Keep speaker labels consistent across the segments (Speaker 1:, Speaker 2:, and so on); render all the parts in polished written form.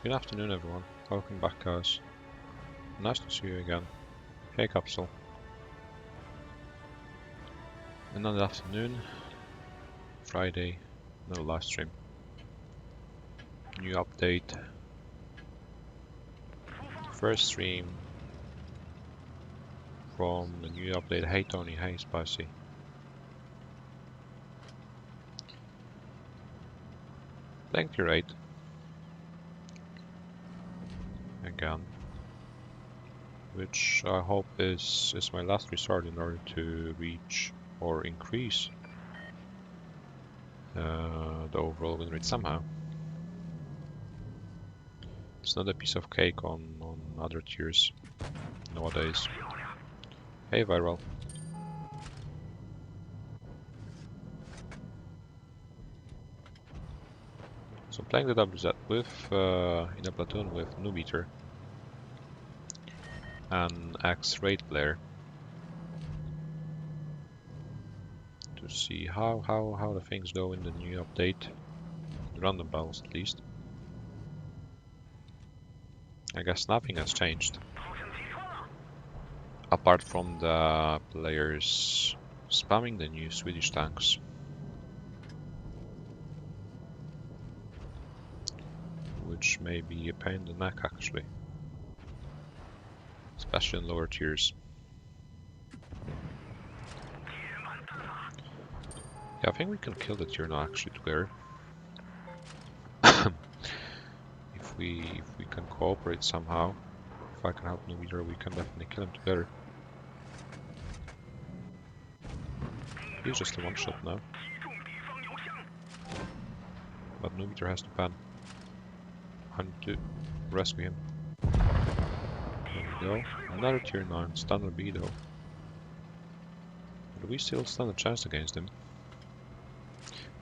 Speaker 1: Good afternoon, everyone. Welcome back, guys. Nice to see you again. Hey, Capsule. Another afternoon. Friday. Another live stream. New update. First stream from the new update. Hey, Tony. Hey, Spicy. Thank you, Raid. Again. Which I hope is my last resort in order to reach or increase the overall win rate somehow. It's not a piece of cake on other tiers nowadays. Hey, Viral. So playing the WZ with in a platoon with Nubeater and ex-raid player to see how the things go in the new update, random battles at least. I guess nothing has changed apart from the players spamming the new Swedish tanks, which may be a pain in the neck actually, especially in lower tiers. Yeah, I think we can kill the tier now actually together. If we can cooperate somehow, if I can help Nubeater, we can definitely kill him together. He's just a one-shot now. But Nubeater has to pan. I need to rescue him. There we go. Another tier 9, standard B though. Do we still stand a chance against him?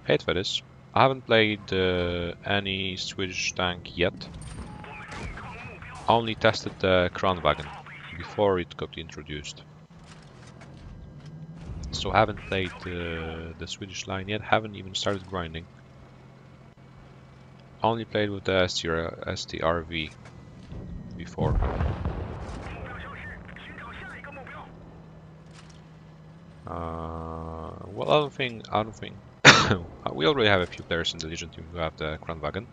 Speaker 1: Hate for this. I haven't played any Swedish tank yet. I only tested the Crown Wagon before it got introduced. So I haven't played the Swedish line yet, haven't even started grinding. Only played with the STRV before. Well, I don't think we already have a few players in the Legion team who have the Crown Wagon,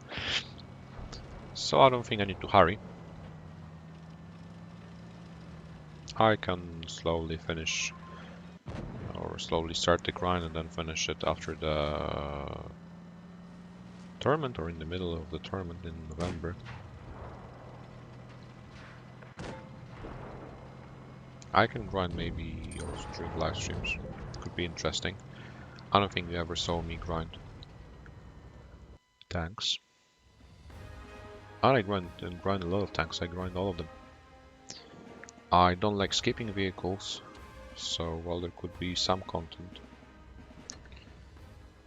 Speaker 1: so I don't think I need to hurry. I can slowly finish or slowly start the grind and then finish it after the tournament or in the middle of the tournament in November. I can grind maybe also during live streams. Could be interesting. I don't think you ever saw me grind tanks. I grind a lot of tanks. I grind all of them. I don't like skipping vehicles, so while there could be some content,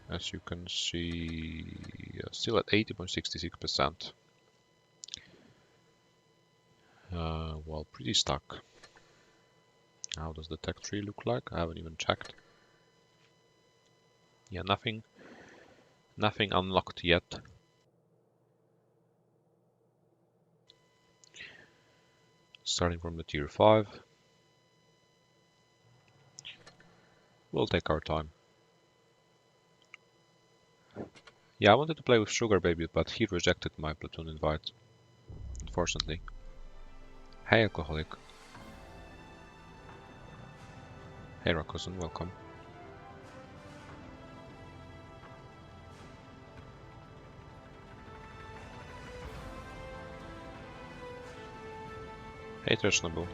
Speaker 1: as you can see, still at 80.66%. Well, pretty stuck. How does the tech tree look like? I haven't even checked. Yeah, nothing unlocked yet. Starting from the tier 5. We'll take our time. Yeah, I wanted to play with Sugar Baby, but he rejected my platoon invite, unfortunately. Hey, Alcoholic. Hey, Rakusen, welcome. Hey, Trashnable.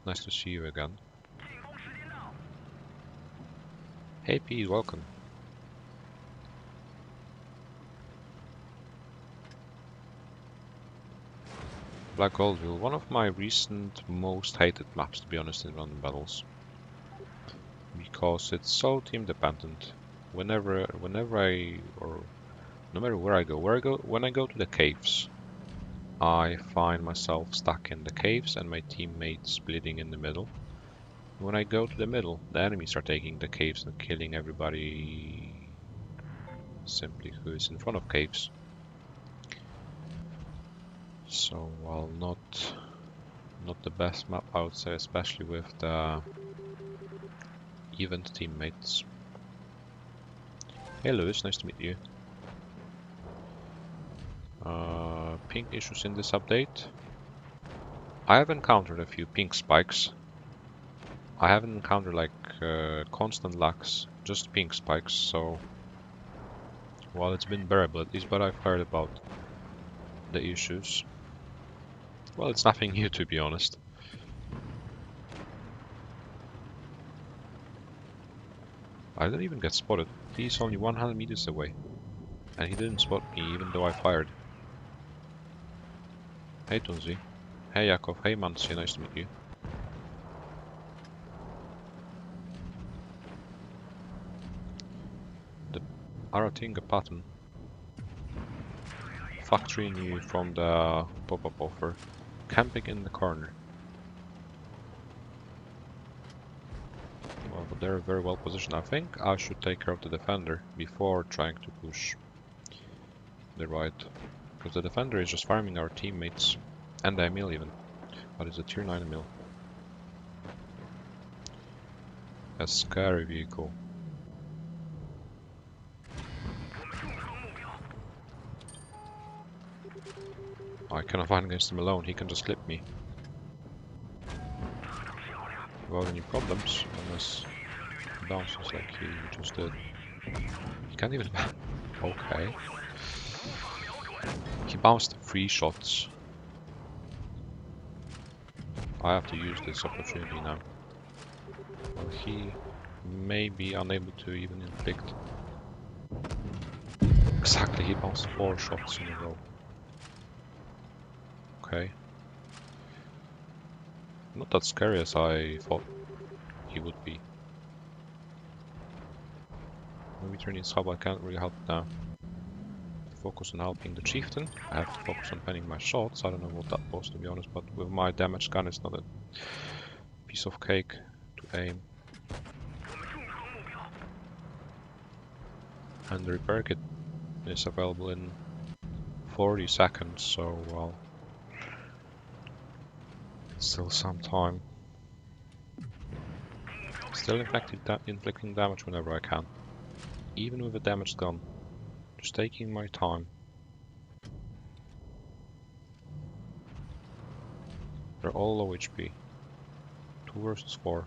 Speaker 1: Nice to see you again. Hey, Pete, welcome. Black Goldville, one of my recent most hated maps, to be honest, in random battles, because it's so team dependent. Whenever I, or no matter where I go, when I go to the caves, I find myself stuck in the caves and my teammates bleeding in the middle. When I go to the middle, the enemies are taking the caves and killing everybody simply who is in front of caves. So, while not the best map, I would say, especially with the event teammates. Hey Lewis, nice to meet you. Ping issues in this update. I have encountered a few ping spikes. I haven't encountered like constant lags, just ping spikes, so well, it's been bearable at least, but I've heard about the issues. Well, it's nothing new, to be honest. I didn't even get spotted. He's only 100 meters away. And he didn't spot me even though I fired. Hey Tunzi. Hey Yakov. Hey Mansi. Nice to meet you. The Aratinga pattern. Factory new from the pop-up offer. Camping in the corner. Well, they're very well positioned. I think I should take care of the defender before trying to push the right. Because the defender is just farming our teammates. And the Emil even. But it's a tier 9 Emil. A scary vehicle. I cannot fight against him alone, he can just clip me. Without any problems, unless he bounces like he just did. He can't even... Okay. He bounced 3 shots. I have to use this opportunity now. Well, he may be unable to even inflict. Exactly, he bounced 4 shots in a row. Okay. Not that scary as I thought he would be. Maybe turning his hub, I can't really help now. Focus on helping the chieftain. I have to focus on penning my shots. I don't know what that was, to be honest, but with my damaged gun it's not a piece of cake to aim. And the repair kit is available in 40 seconds, so well, still some time. Still inflicting damage whenever I can, even with a damaged gun. Just taking my time. They're all low HP. 2 versus 4.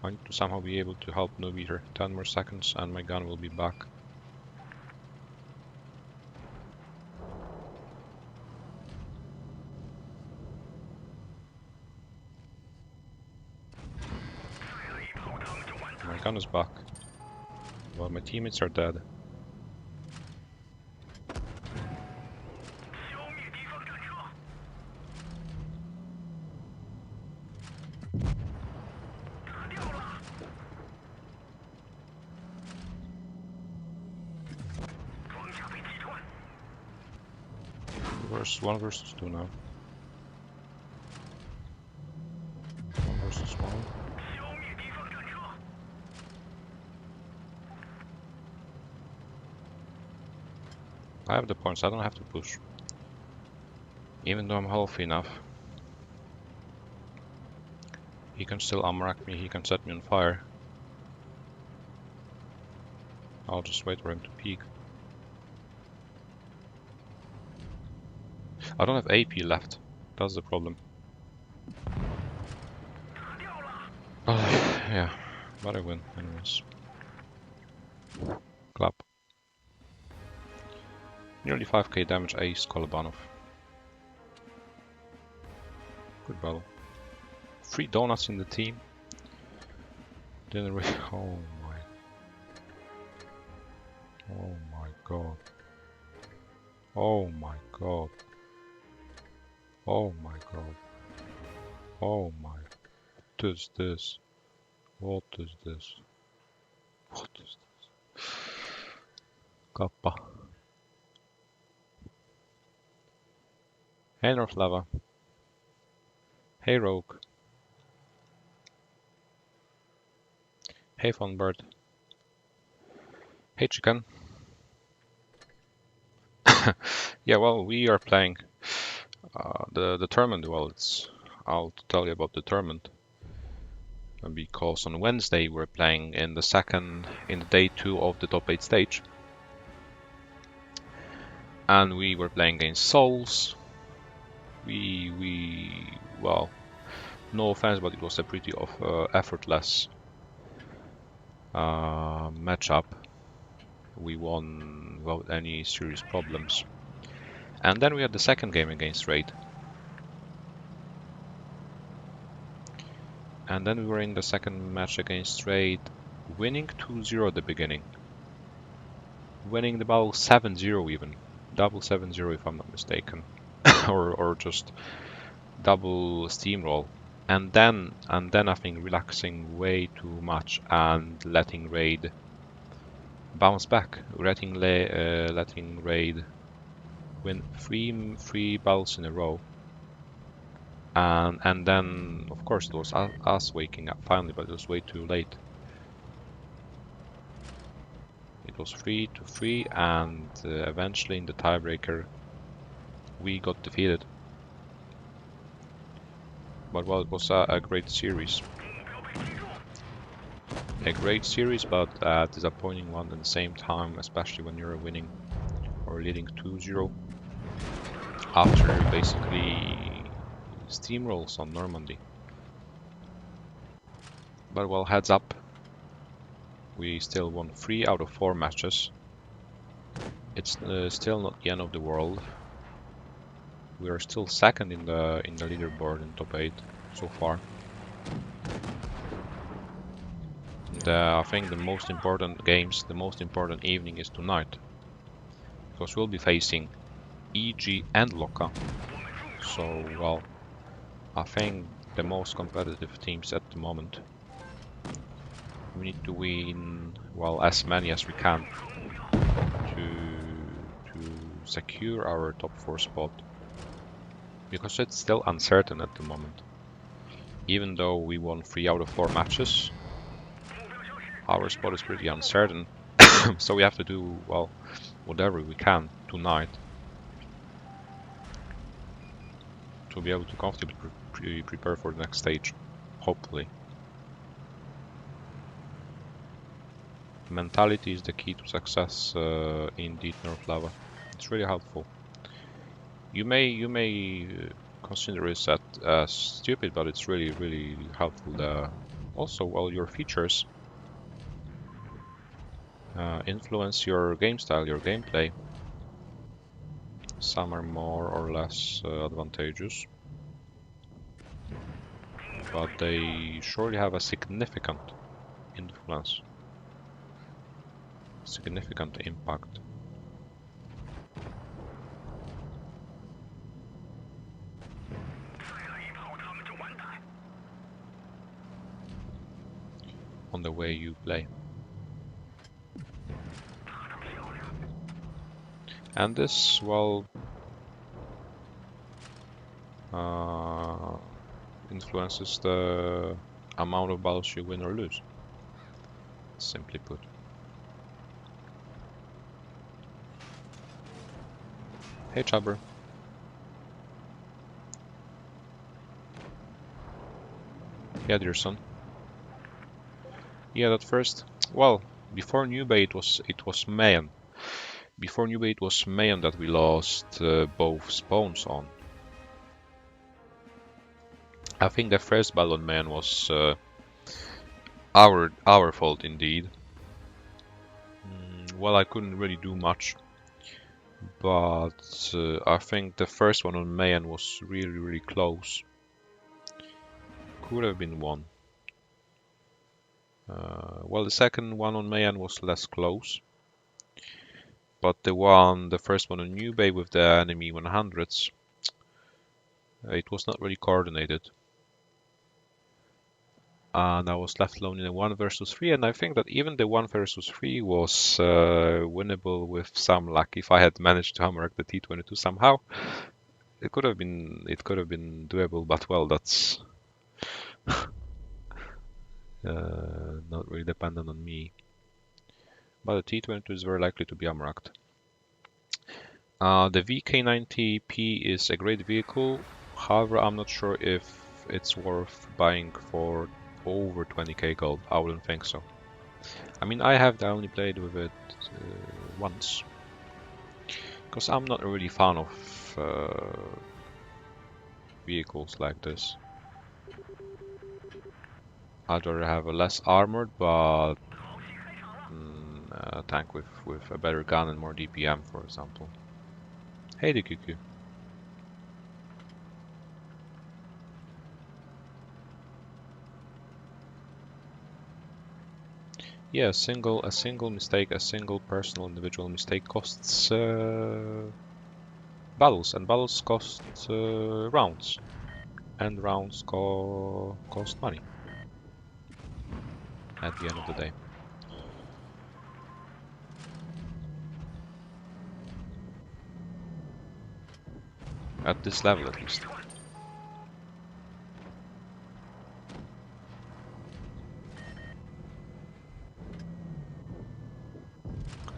Speaker 1: I need to somehow be able to help Noob Eater. 10 more seconds and my gun will be back. My gun is back. Well, my teammates are dead. One versus 2 now. 1 versus 1. I have the points, I don't have to push. Even though I'm healthy enough. He can still amrack me, he can set me on fire. I'll just wait for him to peek. I don't have AP left, that's the problem. Yeah, but I win anyways. Clap. Nearly 5k damage ace Kolobanov. Good battle. 3 donuts in the team. Didn't really... Oh my... Oh my god. Oh my god. Oh my god. Oh my... What is this? What is this? What is this? Kappa. Hey North Lava. Hey Rogue. Hey fun bird. Hey chicken. Yeah, well, we are playing the tournament. Well, I'll tell you about the tournament because on Wednesday we're playing in the day 2 of the top 8 stage, and we were playing against Souls. Well, no offense, but it was a pretty effortless matchup. We won without any serious problems. And then we had the second game against Raid. And then we were in the second match against Raid, winning 2-0 at the beginning. Winning the battle 7-0 even. Double 7-0 if I'm not mistaken. or just double steamroll. And then I think relaxing way too much and letting Raid bounce back. Letting Raid win three battles in a row. And then, of course, it was us waking up finally, but it was way too late. It was 3-3, and eventually in the tiebreaker, we got defeated. But well, it was a great series. A great series, but a disappointing one at the same time, especially when you're winning or leading 2-0 after basically steamrolls on Normandy. But well, heads up, we still won 3 out of 4 matches. It's still not the end of the world. We are still second in the leaderboard in top 8 so far. I think the most important games, the most important evening is tonight, because we'll be facing EG and Loka. So well, I think the most competitive teams at the moment. We need to win, well, as many as we can to secure our top 4 spot, because it's still uncertain at the moment. Even though we won 3 out of 4 matches, our spot is pretty uncertain. So we have to do, well, whatever we can tonight to be able to comfortably prepare for the next stage, hopefully. Mentality is the key to success in Deep North Lava. It's really helpful. You may consider it as stupid, but it's really helpful. Also, well, your features influence your game style, your gameplay. Some are more or less advantageous, but they surely have a significant influence, significant impact. On the way you play. And this, well, influences the amount of battles you win or lose, simply put. Hey Chubber. Yeah, dear son. Yeah, that first, well, before New Bay it was Mayan. Before New Bay it was Mayan that we lost both spawns on. I think the first battle on Mayan was our fault indeed. Well, I couldn't really do much, but I think the first one on Mayan was really close. Could have been won. Well, the second one on Mayan was less close, but the first one on New Bay with the enemy 100s, it was not really coordinated. And I was left alone in a 1 versus 3, and I think that even the 1 versus 3 was winnable with some luck. If I had managed to hammer the T-22 somehow, it could have been doable. But well, that's Not really dependent on me. But the T-22 is very likely to be amracked. The VK90P is a great vehicle, however I'm not sure if it's worth buying for over 20k gold. I wouldn't think so. I mean, I only played with it once, because I'm not really fan of vehicles like this. I'd rather have a less armored but a tank with a better gun and more DPM, for example. Hey, the QQ. Yeah, a single mistake, a single personal individual mistake costs battles, and battles cost rounds, and rounds cost money at the end of the day. At this level, at least.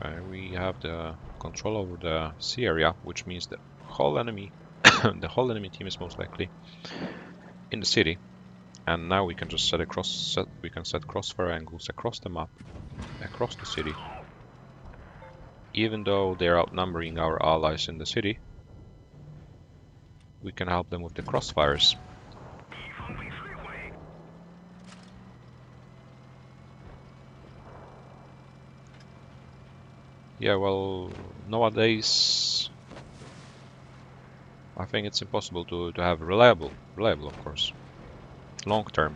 Speaker 1: Okay, we have the control over the sea area, which means the whole enemy, the whole enemy team is most likely in the city. And now we can just set crossfire angles across the map, across the city. Even though they're outnumbering our allies in the city, we can help them with the crossfires. Yeah, well, nowadays I think it's impossible to have reliable of course, long-term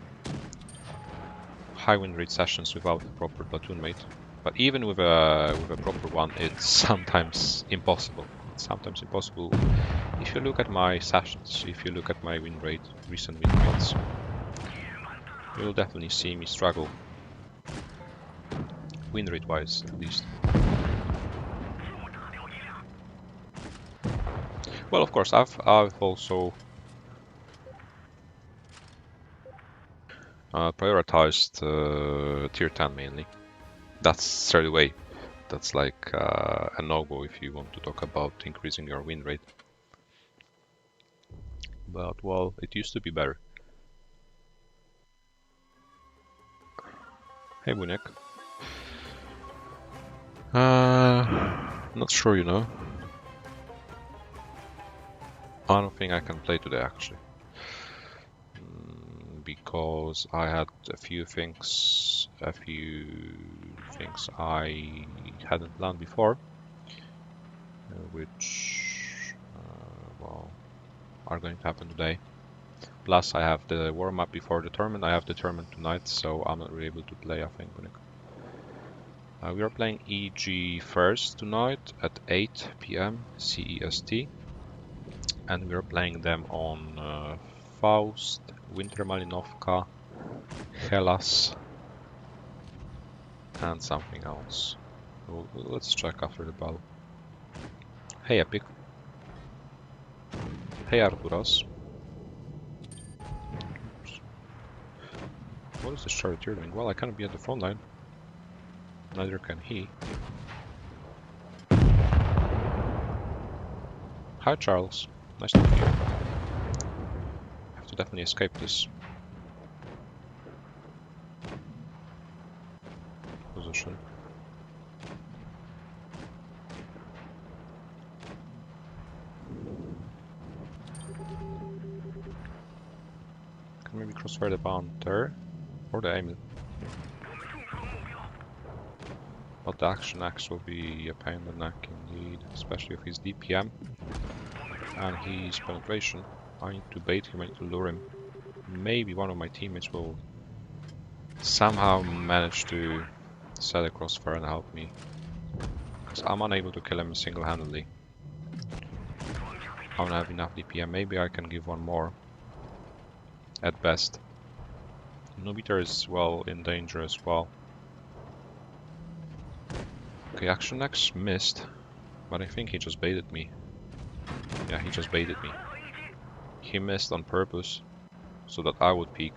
Speaker 1: high win rate sessions without a proper platoon mate. But even with a proper one, it's sometimes impossible. It's sometimes impossible. If you look at my sessions, if you look at my win rate, recent win rates, you'll definitely see me struggle. Win rate wise, at least. Well, of course, I've also prioritized tier 10 mainly. That's straight away. That's like a no-go if you want to talk about increasing your win rate. But, well, it used to be better. Hey, Bunek. Not sure, you know. I don't think I can play today, actually. Because I had a few things I hadn't planned before, which well, are going to happen today. Plus, I have the warm-up before the tournament. I have the tournament tonight, so I'm not really able to play, I think. We are playing EG first tonight at 8 PM CEST, and we are playing them on Faust, Winter Malinovka, Hellas, and something else. Let's check after the battle. Hey Epic. Hey Arturas. Oops. What is this charioteer doing? Well, I cannot be at the front line. Neither can he. Hi Charles. Nice to meet you. I have to definitely escape this position. Can maybe crossfire the Bounter or the Aimel. But the Action Axe will be a pain in the neck indeed, especially if he's DPM and he's penetration. I need to bait him, I need to lure him. Maybe one of my teammates will somehow manage to set a crossfire and help me, because I'm unable to kill him single-handedly. I don't have enough DPM. Maybe I can give one more at best. Nubiter is, well, in danger as well. Okay, Action Axe missed, but I think he just baited me. Yeah, he just baited me. He missed on purpose, so that I would peek.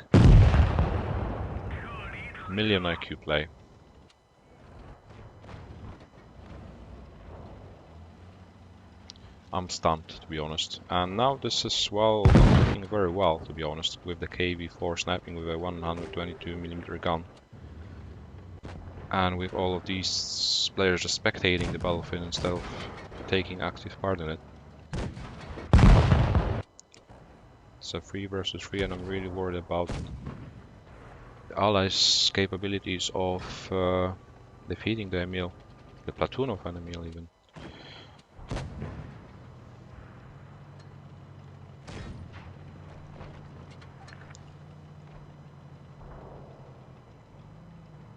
Speaker 1: Million IQ play. I'm stunned, to be honest. And now this is, well, not looking very well, to be honest, with the KV-4 sniping with a 122mm gun. And with all of these players just spectating the battlefield instead of taking active part in it. It's a 3 versus 3, and I'm really worried about the Allies' capabilities of defeating the Emil. The platoon of an Emil, even.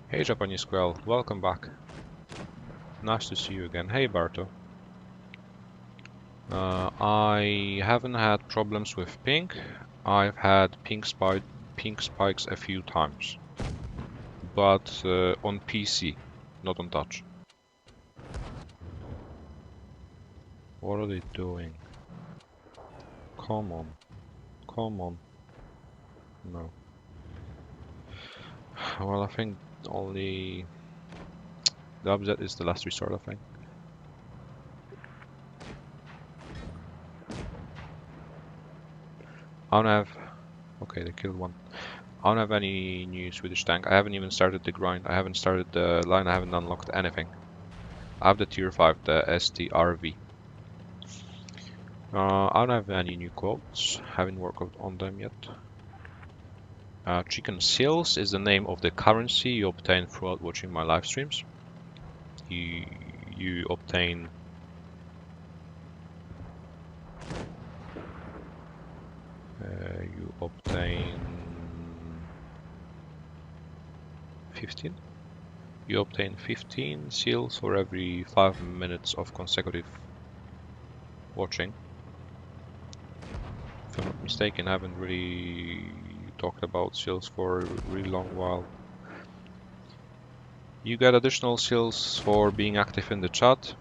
Speaker 1: Hey Japanese Squirrel, welcome back. Nice to see you again. Hey Barto. I haven't had problems with ping. I've had ping spikes a few times. But on PC, not on touch. What are they doing? Come on. Come on. No. Well, I think only the upset is the last resort, I think. I don't have... Okay, they killed one. I don't have any new Swedish tank. I haven't even started the grind. I haven't started the line. I haven't unlocked anything. I have the tier 5, the STRV. I don't have any new quotes. Haven't worked on them yet. Chicken Seals is the name of the currency you obtain throughout watching my live streams. You obtain 15. You obtain 15 seals for every 5 minutes of consecutive watching. If I'm not mistaken, I haven't really talked about seals for a really long while. You get additional seals for being active in the chat.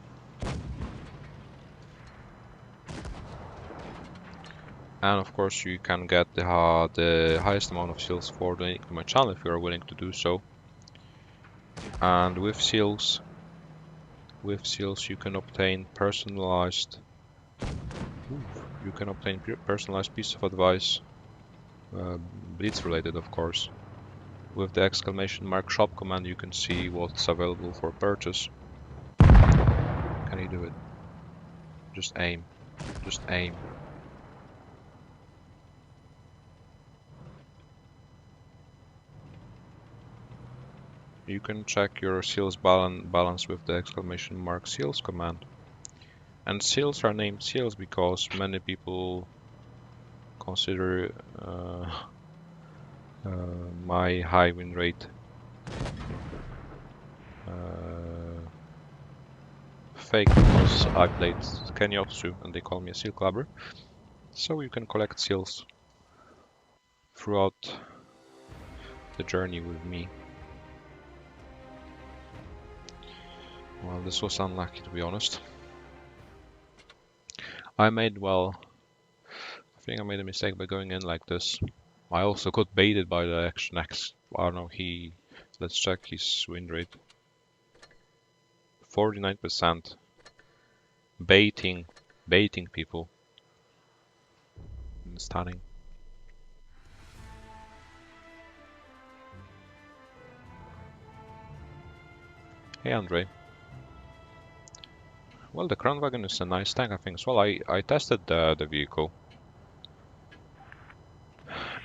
Speaker 1: And of course you can get the highest amount of seals for donating to my channel if you are willing to do so. And with seals you can obtain personalized piece of advice, Blitz related of course. With the exclamation mark shop command you can see what's available for purchase. Can you do it? Just aim. Just aim. You can check your seals balance with the exclamation mark seals command. And seals are named seals because many people consider my high win rate fake because I played Kenyotsu and they call me a seal clubber. So you can collect seals throughout the journey with me. Well, this was unlucky, to be honest. I think I made a mistake by going in like this. I also got baited by the Action X. I don't know, let's check his win rate. 49%. Baiting people. Stunning. Hey Andre. Well, the Kranwagen is a nice tank, I think as well. I tested the vehicle.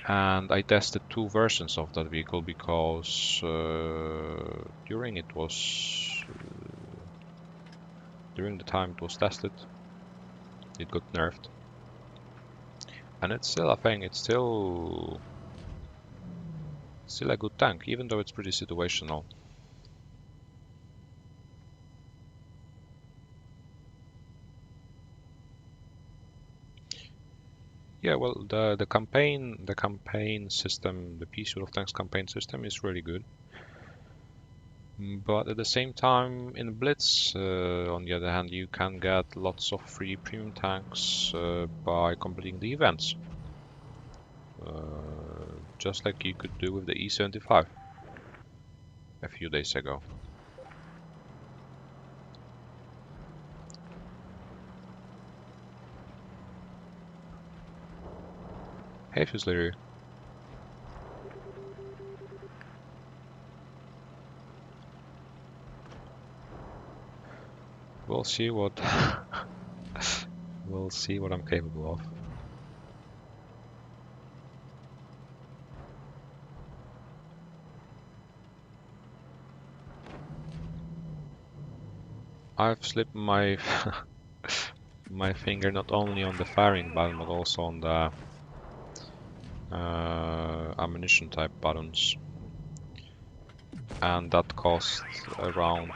Speaker 1: And I tested 2 versions of that vehicle because during the time it was tested, it got nerfed. And it's still, I think, it's still a good tank, even though it's pretty situational. Yeah, well, the campaign system, the Peace of Tanks campaign system is really good. But at the same time, in Blitz, on the other hand, you can get lots of free premium tanks by completing the events. Just like you could do with the E75. a few days ago. Hey, Fuzzler. We'll see what we'll see what I'm capable of. I've slipped my my finger not only on the firing button but also on the ammunition type buttons, and that cost around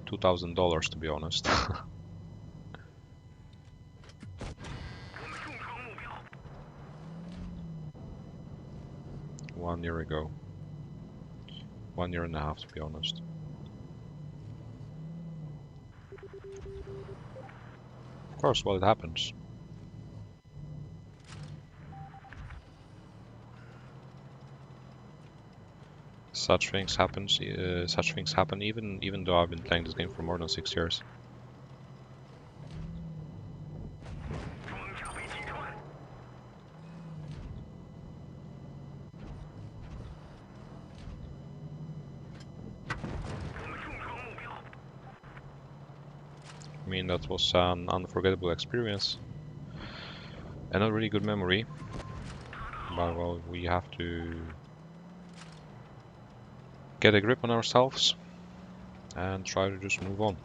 Speaker 1: $2,000 to be honest. 1 year ago. 1 year and a half to be honest. Of course, well, it happens. Such things happen even though I've been playing this game for more than 6 years. I mean, that was an unforgettable experience and a really good memory, but well, we have to get a grip on ourselves and try to just move on.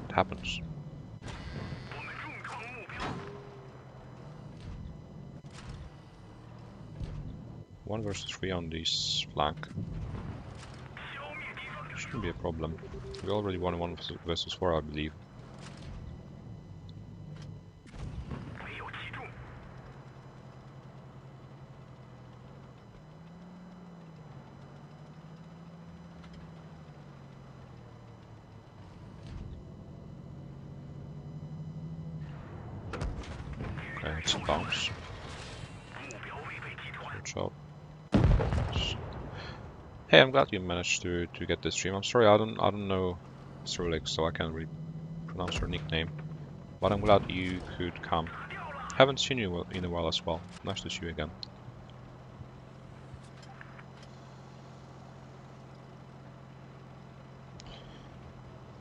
Speaker 1: It happens. One versus 3 on this flank. Shouldn't be a problem. We already won 1 versus 4, I believe. Okay, it's a bounce. Good job. Hey, I'm glad you managed to get this stream. I'm sorry, I don't know Cyrillic, so I can't really pronounce your nickname. But I'm glad you could come. Haven't seen you in a while as well. Nice to see you again.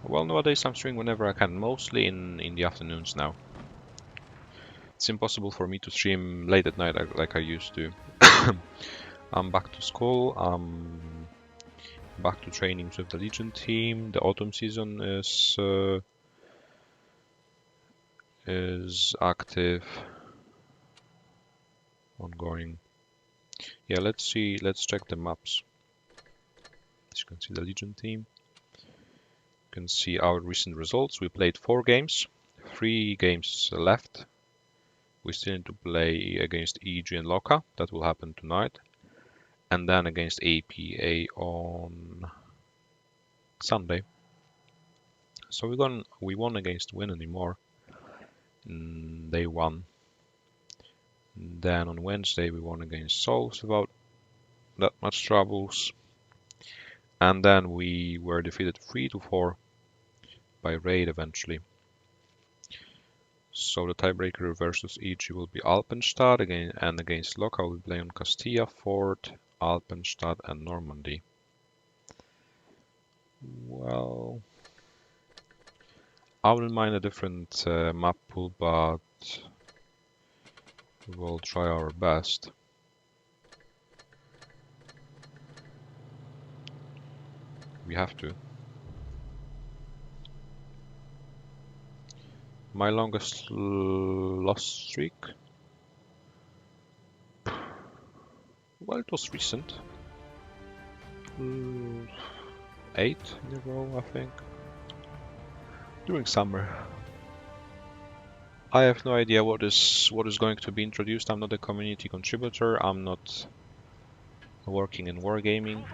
Speaker 1: Well, nowadays I'm streaming whenever I can, mostly in the afternoons now. It's impossible for me to stream late at night like I used to. I'm back to school, I'm back to trainings with the Legion team. The autumn season is active, ongoing. Yeah, let's check the maps. As you can see, the Legion team. You can see our recent results. We played 4 games, 3 games left. We still need to play against EG and Loka. That will happen tonight. And then against APA on Sunday. So we won against Win anymore. Day 1. Then on Wednesday we won against Souls without that much troubles. And then we were defeated 3-4 by Raid eventually. So the tiebreaker versus EG will be Alpenstadt again, and against Loka we play on Castilla, Fort, Alpenstadt and Normandy. Well, I wouldn't mind a different map pool, but we'll try our best. We have to. My longest loss streak? Well, it was recent. 8 in a row, I think. During summer. I have no idea what is going to be introduced. I'm not a community contributor. I'm not working in wargaming.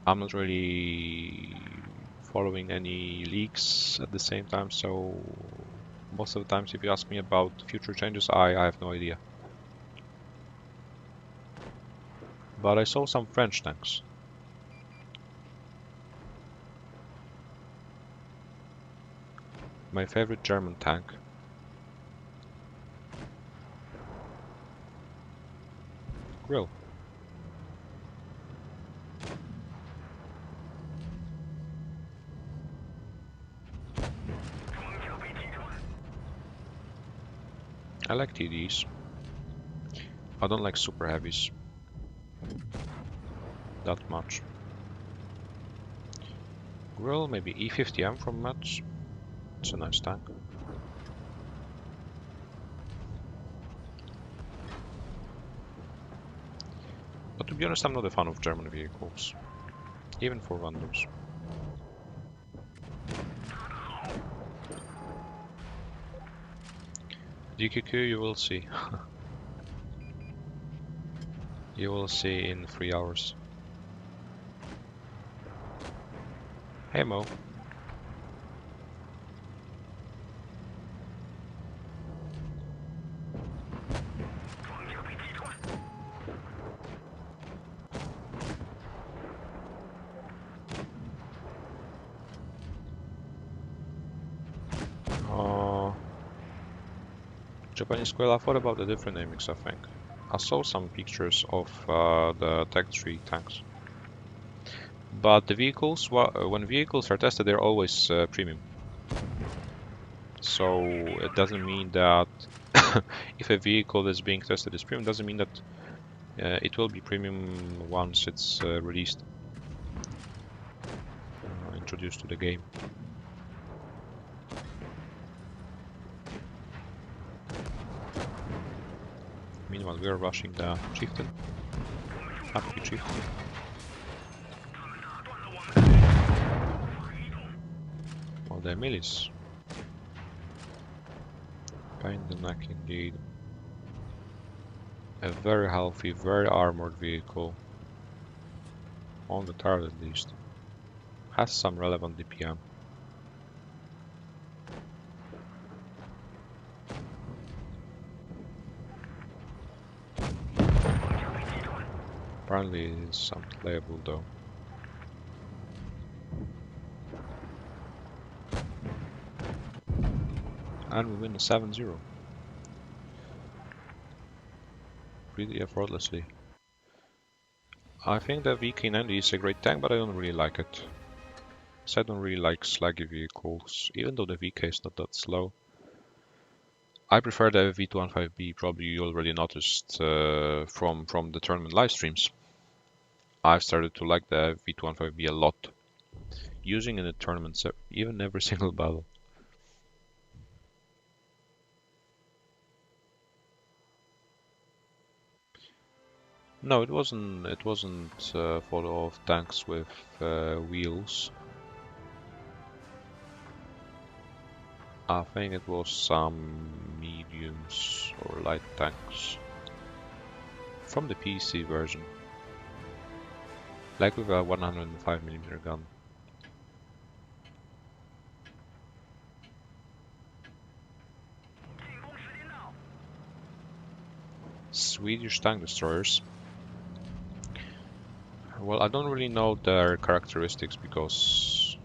Speaker 1: I'm not really following any leaks at the same time, so most of the times if you ask me about future changes, I have no idea. But I saw some French tanks. My favorite German tank. Grill. I like TDs. I don't like super heavies that much. Grill, maybe E50M from Metz. It's a nice tank. But to be honest, I'm not a fan of German vehicles, even for randoms. DQQ, you will see. You will see in 3 hours. Hey Mo. Japanese Quail, I thought about the different namings, I think. I saw some pictures of the Tech 3 tanks. But the vehicles, when vehicles are tested, they're always premium. So it doesn't mean that if a vehicle that's being tested is premium, doesn't mean that it will be premium once it's released, introduced to the game. Meanwhile, we are rushing the Chieftain. Happy Chieftain. Oh, the Emilis. Pain in the neck indeed. A very healthy, very armored vehicle. On the turret at least. Has some relevant DPM. Apparently it is something playable though. And we win 7-0. Pretty effortlessly. I think the VK90 is a great tank, but I don't really like it. So I don't really like slaggy vehicles, even though the VK is not that slow. I prefer the V215B, probably you already noticed from the tournament live streams. I've started to like the V215B a lot, using in the tournaments, even every single battle. No, it wasn't. It wasn't photo of tanks with wheels. I think it was some mediums or light tanks from the PC version, like with a 105mm gun. Swedish tank destroyers. Well, I don't really know their characteristics because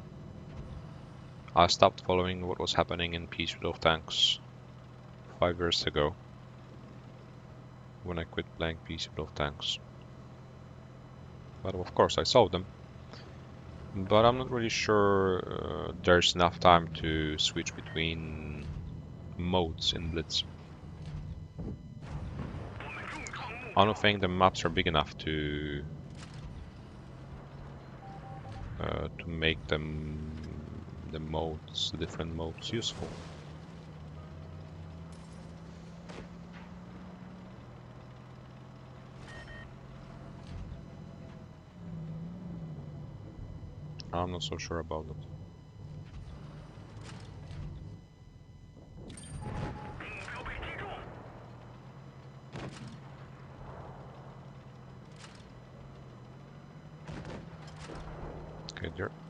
Speaker 1: I stopped following what was happening in Peace of Tanks 5 years ago when I quit playing Peace of Tanks. But of course I saw them. But I'm not really sure there's enough time to switch between modes in Blitz. I don't think the maps are big enough to make them the different modes useful. I'm not so sure about it.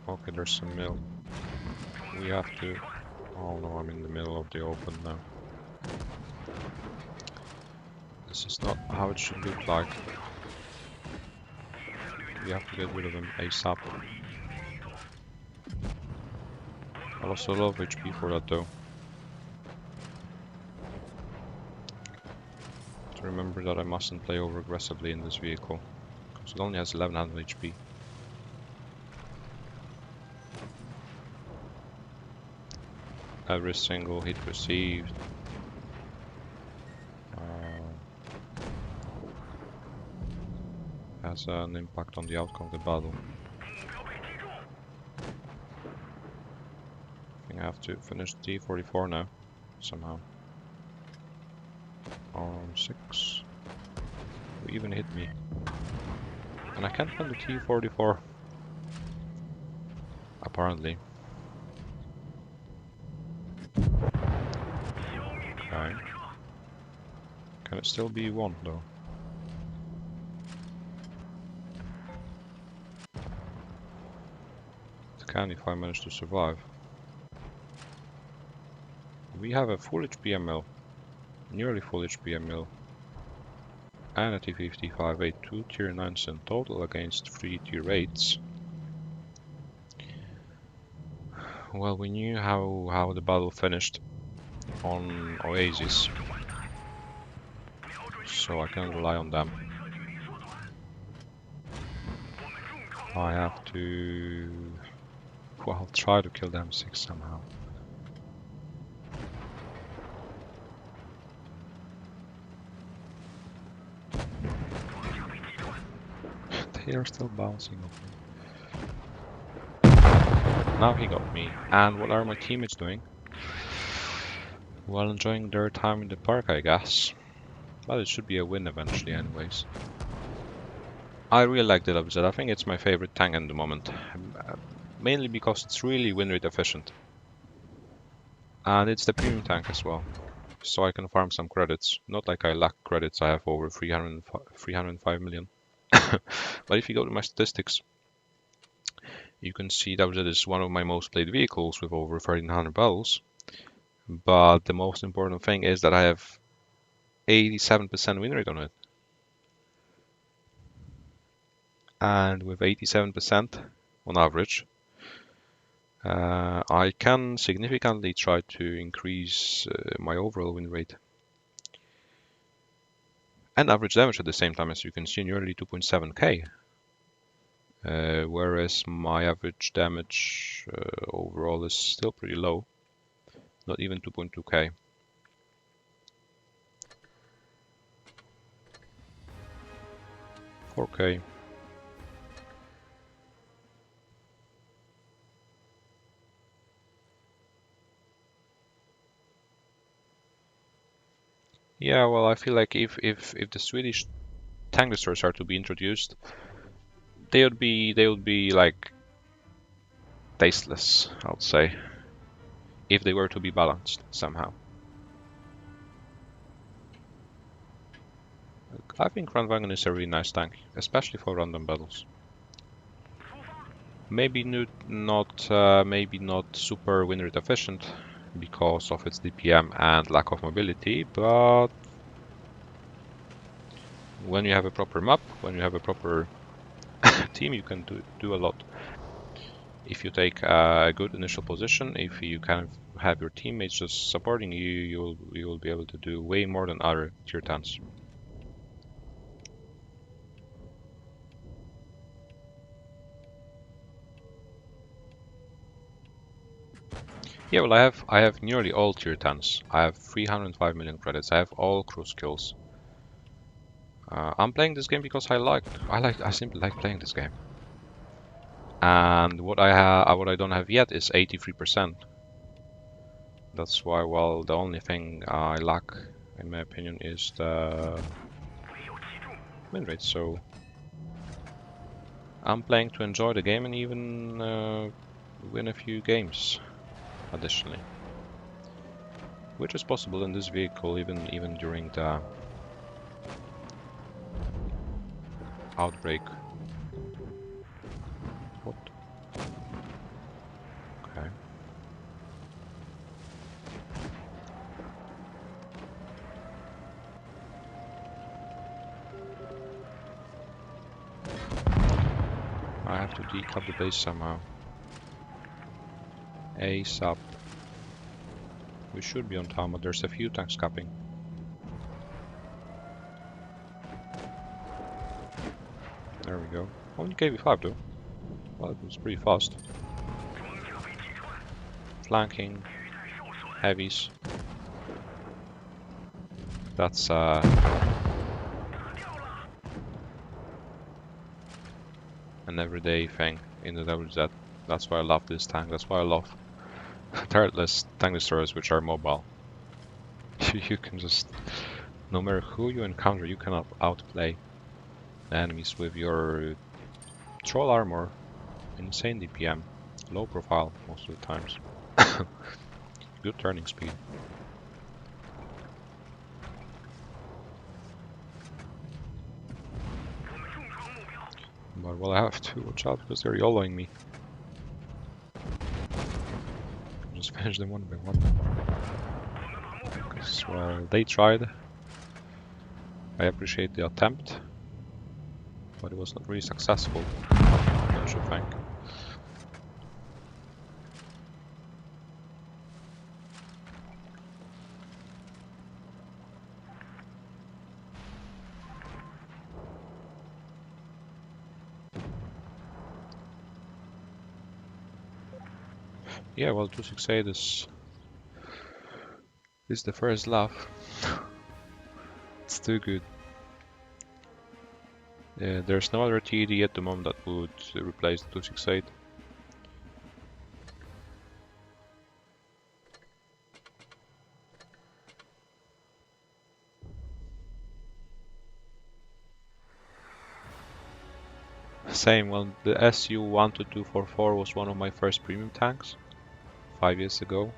Speaker 1: Okay, there's some mill. We have to... Oh no, I'm in the middle of the open now. This is not how it should look like. We have to get rid of him ASAP. I lost a lot of HP for that though. To remember that I mustn't play over aggressively in this vehicle, because it only has 1100 HP. Every single hit received has an impact on the outcome of the battle. I think I have to finish T44 now, somehow. 6. Who even hit me? And I can't find the T44. Apparently. Okay. Can it still be 1 though? It can if I manage to survive. We have a full HP ML, nearly full HP ML, and a T55A, 2 tier 9s in total against 3 tier 8s. Well, we knew how the battle finished on Oasis, so I can't rely on them. I have to, well, try to kill them 6 somehow. They are still bouncing off me. Now he got me. And what are my teammates doing? Well, enjoying their time in the park, I guess. But it should be a win eventually anyways. I really like the WZ. I think it's my favorite tank at the moment. Mainly because it's really win rate efficient. And it's the premium tank as well. So I can farm some credits. Not like I lack credits, I have over 305 million. But if you go to my statistics, you can see that is one of my most played vehicles with over 1300 battles. But the most important thing is that I have 87% win rate on it. And with 87% on average, I can significantly try to increase my overall win rate. And average damage at the same time, as you can see, nearly 2.7k. Whereas my average damage overall is still pretty low, not even 2.2k. $4K. Yeah, well, I feel like if the Swedish tank destroyers are to be introduced, they would be like tasteless, I would say, if they were to be balanced somehow. I think Randwagen is a really nice tank, especially for random battles. Maybe not super win rate efficient because of its DPM and lack of mobility, but when you have a proper map, when you have a proper team, you can do a lot. If you take a good initial position, if you kind of have your teammates just supporting you, you will be able to do way more than other tier 10s. Yeah, well, I have nearly all tier 10s. I have 305 million credits. I have all crew skills. I'm playing this game because I simply like playing this game. And what I don't have yet is 83%. That's why, well, the only thing I lack, in my opinion, is the win rate. So I'm playing to enjoy the game and even win a few games additionally, which is possible in this vehicle even during the outbreak. What? Okay. have to decap the base somehow. ASAP. We should be on time, but there's a few tanks capping. There we go. Only KV5 though. Well, it was pretty fast. Flanking. Heavies. That's an everyday thing in the WZ. That's why I love this tank. That's why I love turretless tank destroyers which are mobile. You can just, no matter who you encounter, you cannot outplay the enemies with your troll armor, insane DPM, low profile most of the times. Good turning speed. But well, I have to watch out because they're YOLOing me. Just finish them one by one. Because, well, they tried. I appreciate the attempt, but it was not really successful, don't you think? Yeah, well, 268 is the first love. It's too good. There's no other TED at the moment that would replace the 268. Same, well, the SU-12244 was one of my first premium tanks 5 years ago,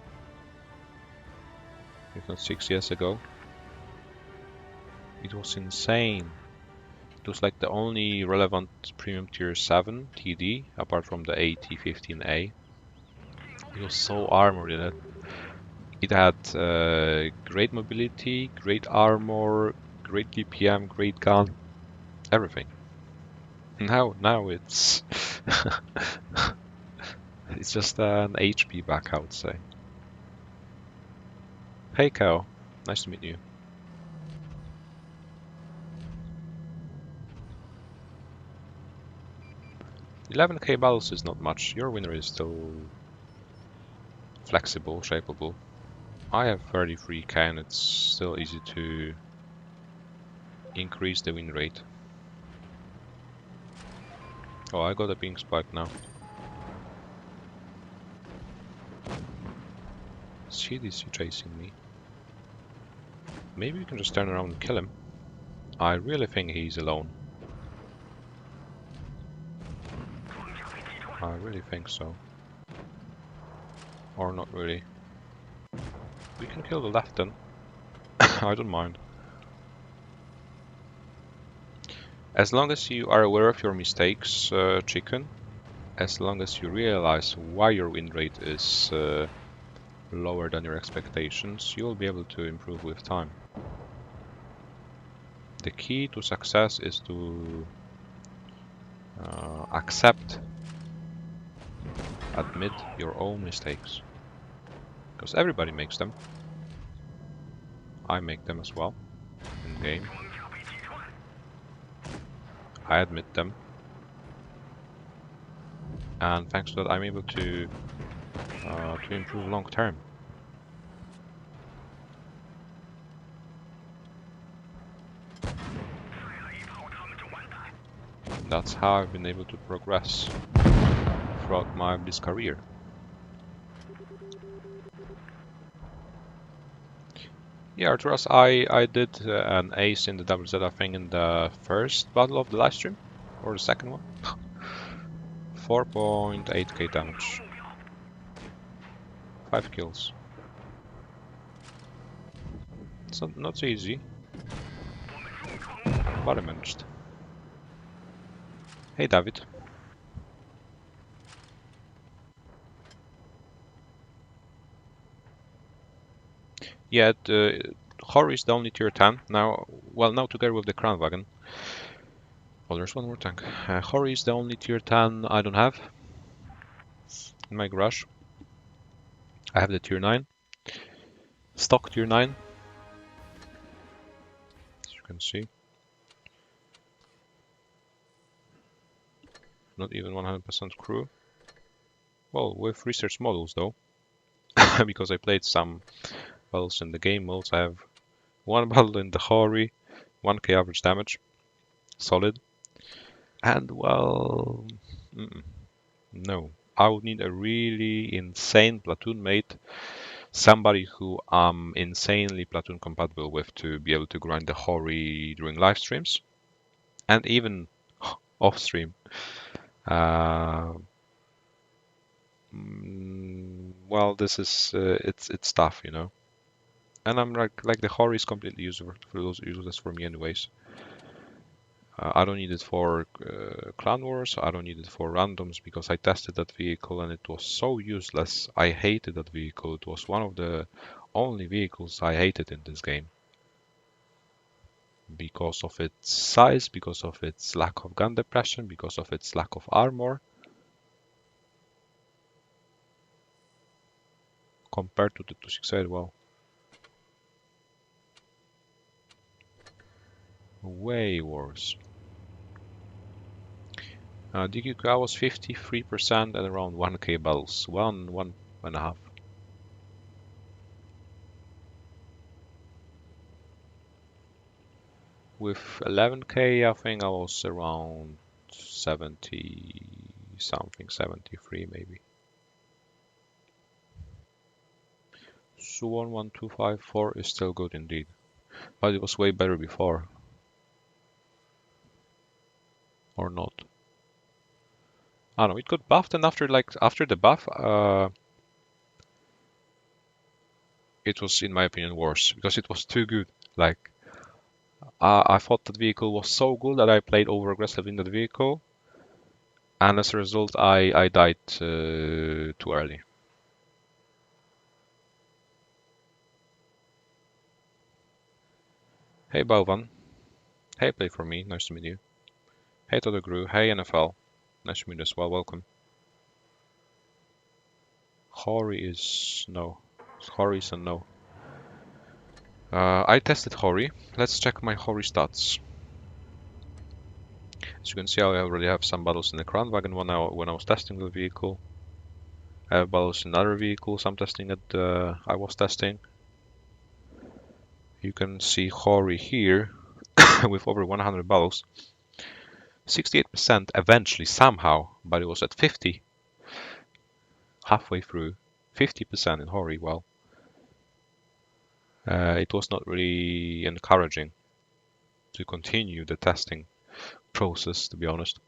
Speaker 1: if not 6 years ago. It was insane. It was like the only relevant premium tier 7 TD apart from the AT-15A. It was so armored in it. It had great mobility, great armor, great DPM, great gun, everything. Now it's it's just an HP back, I would say. Hey Kao, nice to meet you. 11k battles is not much. Your win rate is still flexible, shapeable. I have 33k and it's still easy to increase the win rate. Oh, I got a ping spike now. Shit, is he chasing me? Maybe we can just turn around and kill him. I really think he's alone. I really think so. Or not really. We can kill the left then. I don't mind. As long as you are aware of your mistakes, chicken, as long as you realize why your win rate is lower than your expectations, you will be able to improve with time. The key to success is to accept, admit your own mistakes. Because everybody makes them. I make them as well, in game. I admit them. And thanks to that I'm able to improve long term. That's how I've been able to progress throughout this career. Yeah, Arturas, I did an ace in the WZ, I think, in the first battle of the live stream, or the second one. 4.8k damage. 5 kills. It's not so easy, but I managed. Hey David. Yeah, Hor is the only tier 10 now. Well, now together with the Crown Wagon, Oh, there's one more tank. Hori is the only tier 10 I don't have in my garage. I have the tier 9. Stock tier 9. As you can see. Not even 100% crew. Well, with research models though. Because I played some battles in the game modes. I have one battle in the Hori, 1k average damage. Solid. And well, no. I would need a really insane platoon mate, somebody who I'm insanely platoon compatible with to be able to grind the Hori during live streams and even off stream. Well, this is it's tough, you know. And I'm like the Hori is completely useless for me anyways. I don't need it for clan wars. I don't need it for randoms because I tested that vehicle and it was so useless. I hated that vehicle. It was one of the only vehicles I hated in this game because of its size, because of its lack of gun depression, because of its lack of armor compared to the 268. Well, way worse. DQQI was 53% and around 1k battles. One and a half. With 11k, I think I was around 70 something, 73 maybe. Suwon 1254 is still good indeed, but it was way better before. Or not. I don't know, it got buffed and after the buff, it was in my opinion worse because it was too good. Like I thought that vehicle was so good that I played over aggressive in that vehicle, and as a result I died too early. Hey Bovan. Hey Play For Me, nice to meet you. Hey Todogru, hey NFL. Nice to meet you as well, welcome. Hori is no. Hori is a no. I tested Hori. Let's check my Hori stats. As you can see, I already have some battles in the Crown Wagon when I was testing the vehicle. I have battles in other vehicles I'm testing that I was testing. You can see Hori here with over 100 battles. 68% eventually, somehow, but it was at 50 halfway through. 50% in Hori, well. It was not really encouraging to continue the testing process, to be honest.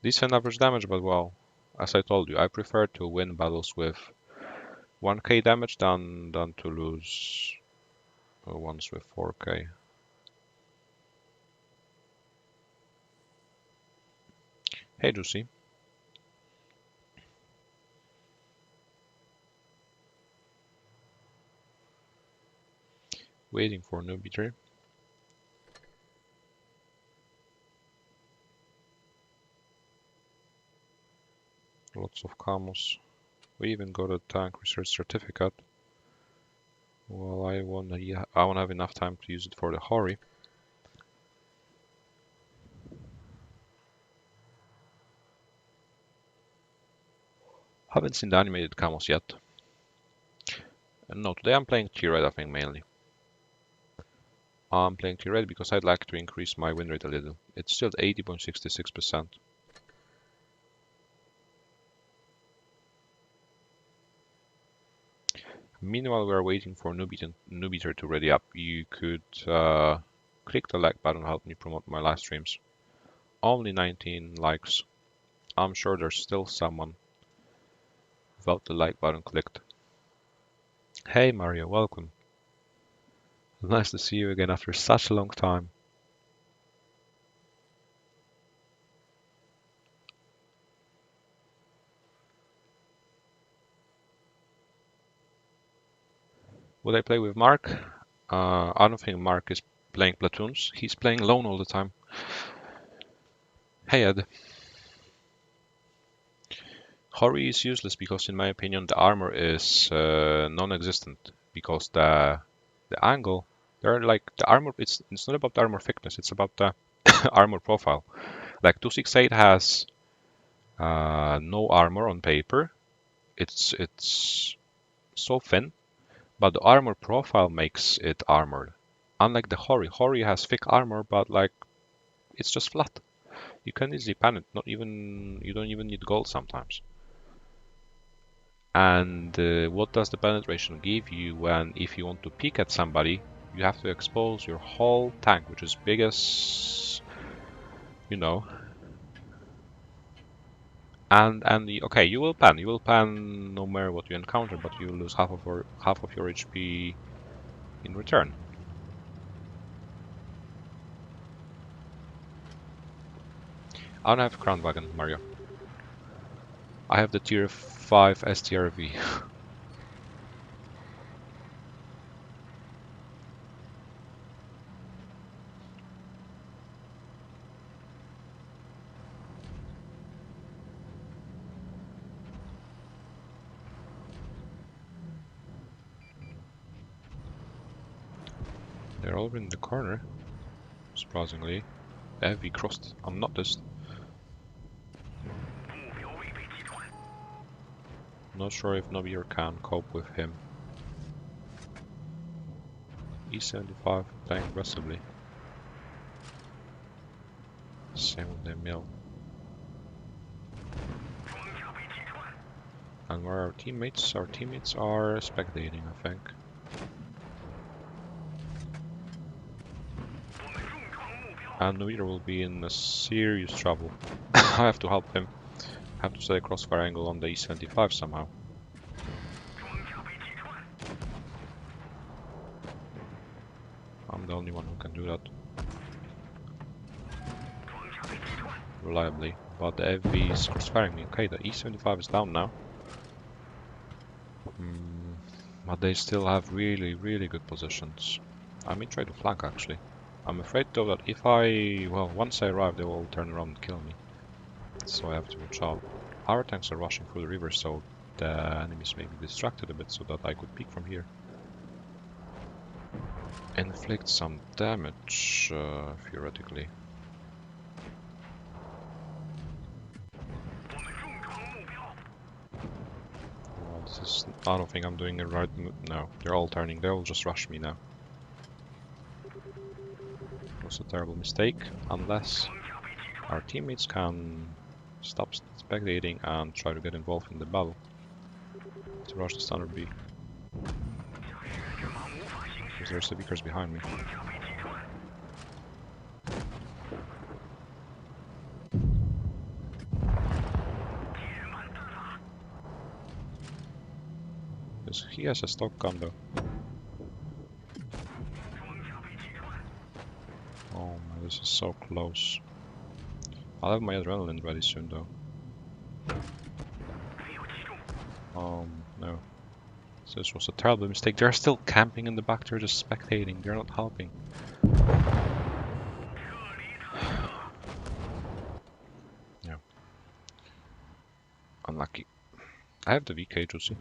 Speaker 1: Decent average damage, but well, as I told you, I prefer to win battles with 1k damage than to lose ones with 4k. Hey Juicy. Waiting for newbie tree. Lots of camos. We even got a tank research certificate. Well, I won't have enough time to use it for the Hori. Haven't seen the animated camos yet. No, today I'm playing T-Red, I think, mainly. I'm playing T-Red because I'd like to increase my win rate a little. It's still at 80.66%. Meanwhile, we are waiting for Newbiter to ready up. You could click the like button, help me promote my live streams. Only 19 likes. I'm sure there's still someone without the like button clicked. Hey Mario, welcome. Nice to see you again after such a long time. Would I play with Mark? I don't think Mark is playing platoons. He's playing lone all the time. Hey Ed. Hori is useless because, in my opinion, the armor is non-existent. Because the angle, they're like the armor. It's not about the armor thickness. It's about the armor profile. Like 268 has no armor on paper. It's so thin, but the armor profile makes it armored. Unlike the Hori. Hori has thick armor, but like it's just flat. You can easily pan it. You don't even need gold sometimes. And what does the penetration give you when, if you want to peek at somebody, you have to expose your whole tank, which is big as, you know. And okay, you will pan no matter what you encounter, but you will lose half of your HP in return. I don't have Crown Wagon, Mario. I have the tier 5 STRV. They're all in the corner, surprisingly. FV crossed unnoticed. Not sure if Nobir can cope with him. E75 playing aggressively. Same with the mill. And where are our teammates? Our teammates are spectating, I think. And Nobir will be in serious trouble. I have to help him. I have to set a crossfire angle on the E75 somehow. I'm the only one who can do that reliably. But the FV is crossfiring me. Okay, the E75 is down now. But they still have really, really good positions. I may try to flank actually. I'm afraid though that if once I arrive, they will turn around and kill me. So I have to watch out. Our tanks are rushing through the river, so the enemies may be distracted a bit so that I could peek from here. Inflict some damage, theoretically. Well, this is... I don't think I'm doing the right move. No, they're all turning. They'll just rush me now. It was a terrible mistake, unless our teammates can stop spectating and try to get involved in the battle to rush the standard B. Because there's the beakers behind me. He has a stock gun though. Oh man, this is so close. I'll have my adrenaline ready soon though. No. This was a terrible mistake. They're still camping in the back, they're just spectating, they're not helping. Yeah. Unlucky. I have the VK, Juicy.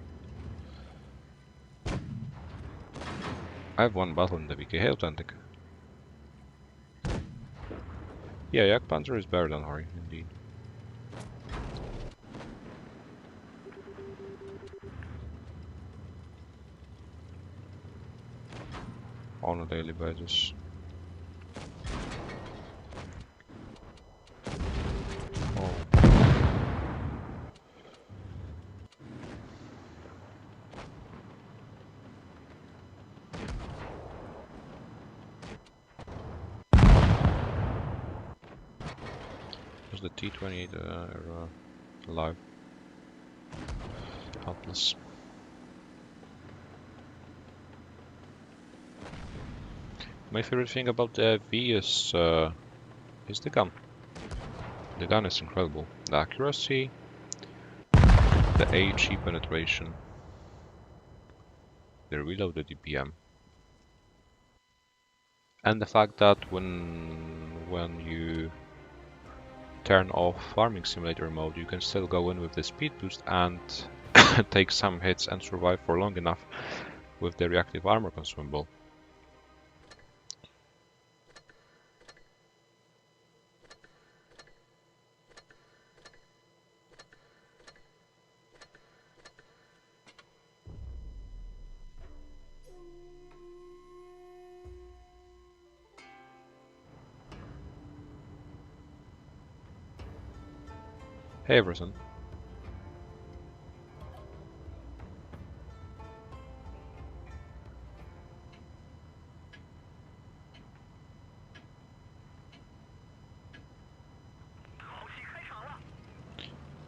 Speaker 1: I have one battle in the VK. Hey, Authentic. Yeah, Yak Panzer is better than Hori, indeed. On a daily basis. Oh. Was the T-28 alive? Helpless. My favorite thing about the V is the gun. The gun is incredible. The accuracy, the HE penetration. the reloaded DPM. And the fact that when you turn off Farming Simulator mode, you can still go in with the speed boost and take some hits and survive for long enough with the reactive armor consumable. Hey Everton.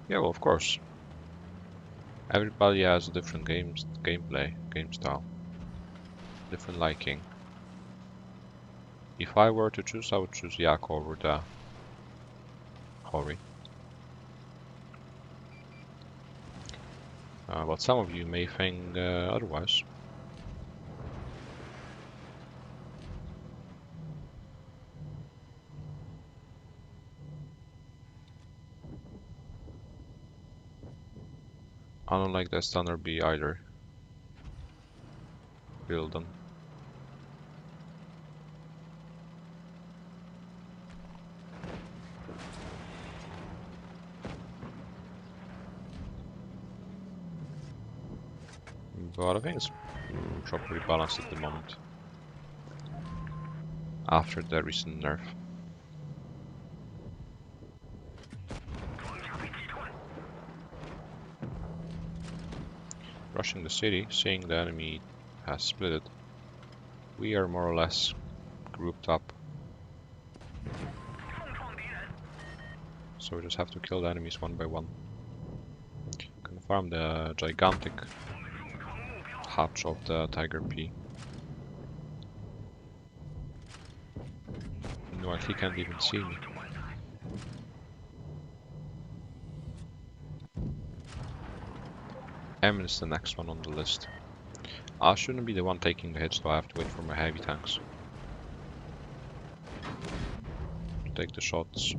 Speaker 1: Yeah, well, of course. Everybody has a different game style, different liking. If I were to choose, I would choose Yak over the Hori. But some of you may think otherwise. I don't like the Stunner B either. Build them. But I think it's properly balanced at the moment. After the recent nerf. Rushing the city, seeing the enemy has split it. We are more or less grouped up. So we just have to kill the enemies one by one. Confirm the gigantic hatch of the Tiger P. No, he can't even see me. M is the next one on the list. I shouldn't be the one taking the hits, so I have to wait for my heavy tanks to take the shots.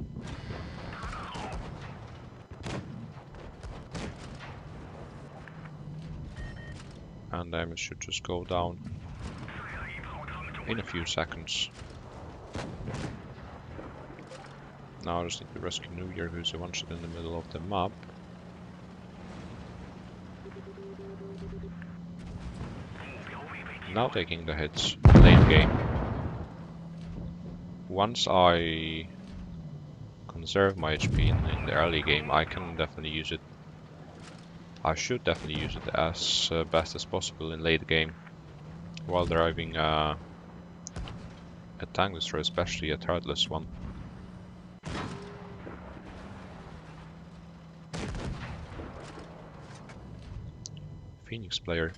Speaker 1: And damage should just go down in a few seconds. Now I just need to rescue New Year, who's a one-shot in the middle of the map. Now taking the hits late game. Once I conserve my HP in the early game, I can definitely use it. I should definitely use it as best as possible in late game while driving a tank destroyer, especially a turretless one. Phoenix player.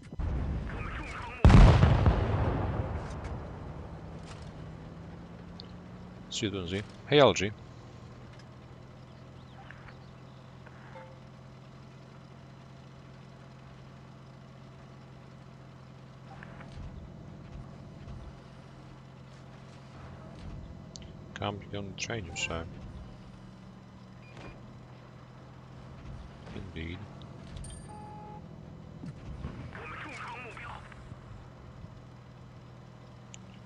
Speaker 1: See you, Dunzi. Hey, LG. Can't be on the train, you say? Indeed.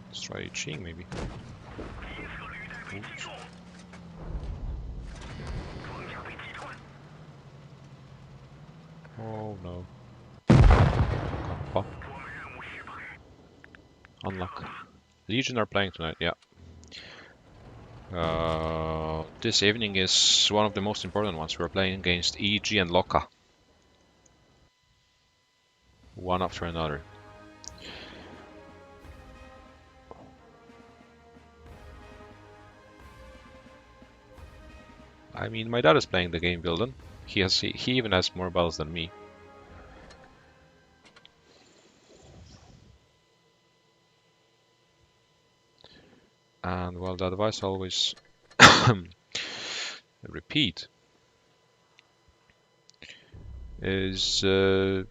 Speaker 1: Let's try Ching, maybe. Oops. Oh no. Can't pop. Unluck. Legion are playing tonight, yeah. This evening is one of the most important ones. We're playing against EG and Loka. One after another. I mean, my dad is playing the game Wilden. He even has more bells than me. And well, the advice I always repeat is, you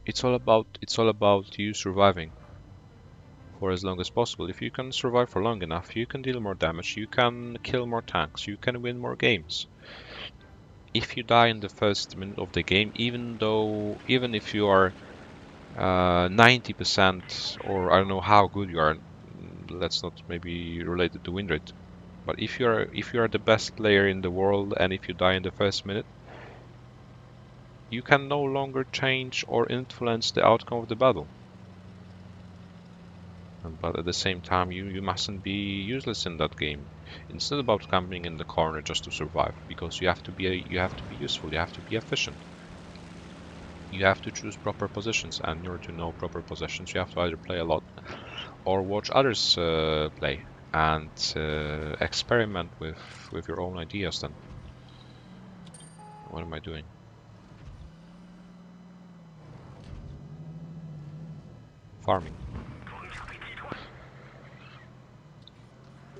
Speaker 1: it's all about you surviving for as long as possible. If you can survive for long enough, you can deal more damage, you can kill more tanks, you can win more games. If you die in the first minute of the game, even if you are 90% or I don't know how good you are, let's not maybe relate it to win rate. But if you are the best player in the world and if you die in the first minute, you can no longer change or influence the outcome of the battle. But at the same time, you mustn't be useless in that game. It's not about camping in the corner just to survive, because you have to be useful, you have to be efficient. You have to choose proper positions, and in order to know proper positions, you have to either play a lot or watch others play and experiment with your own ideas. Then, what am I doing? Farming.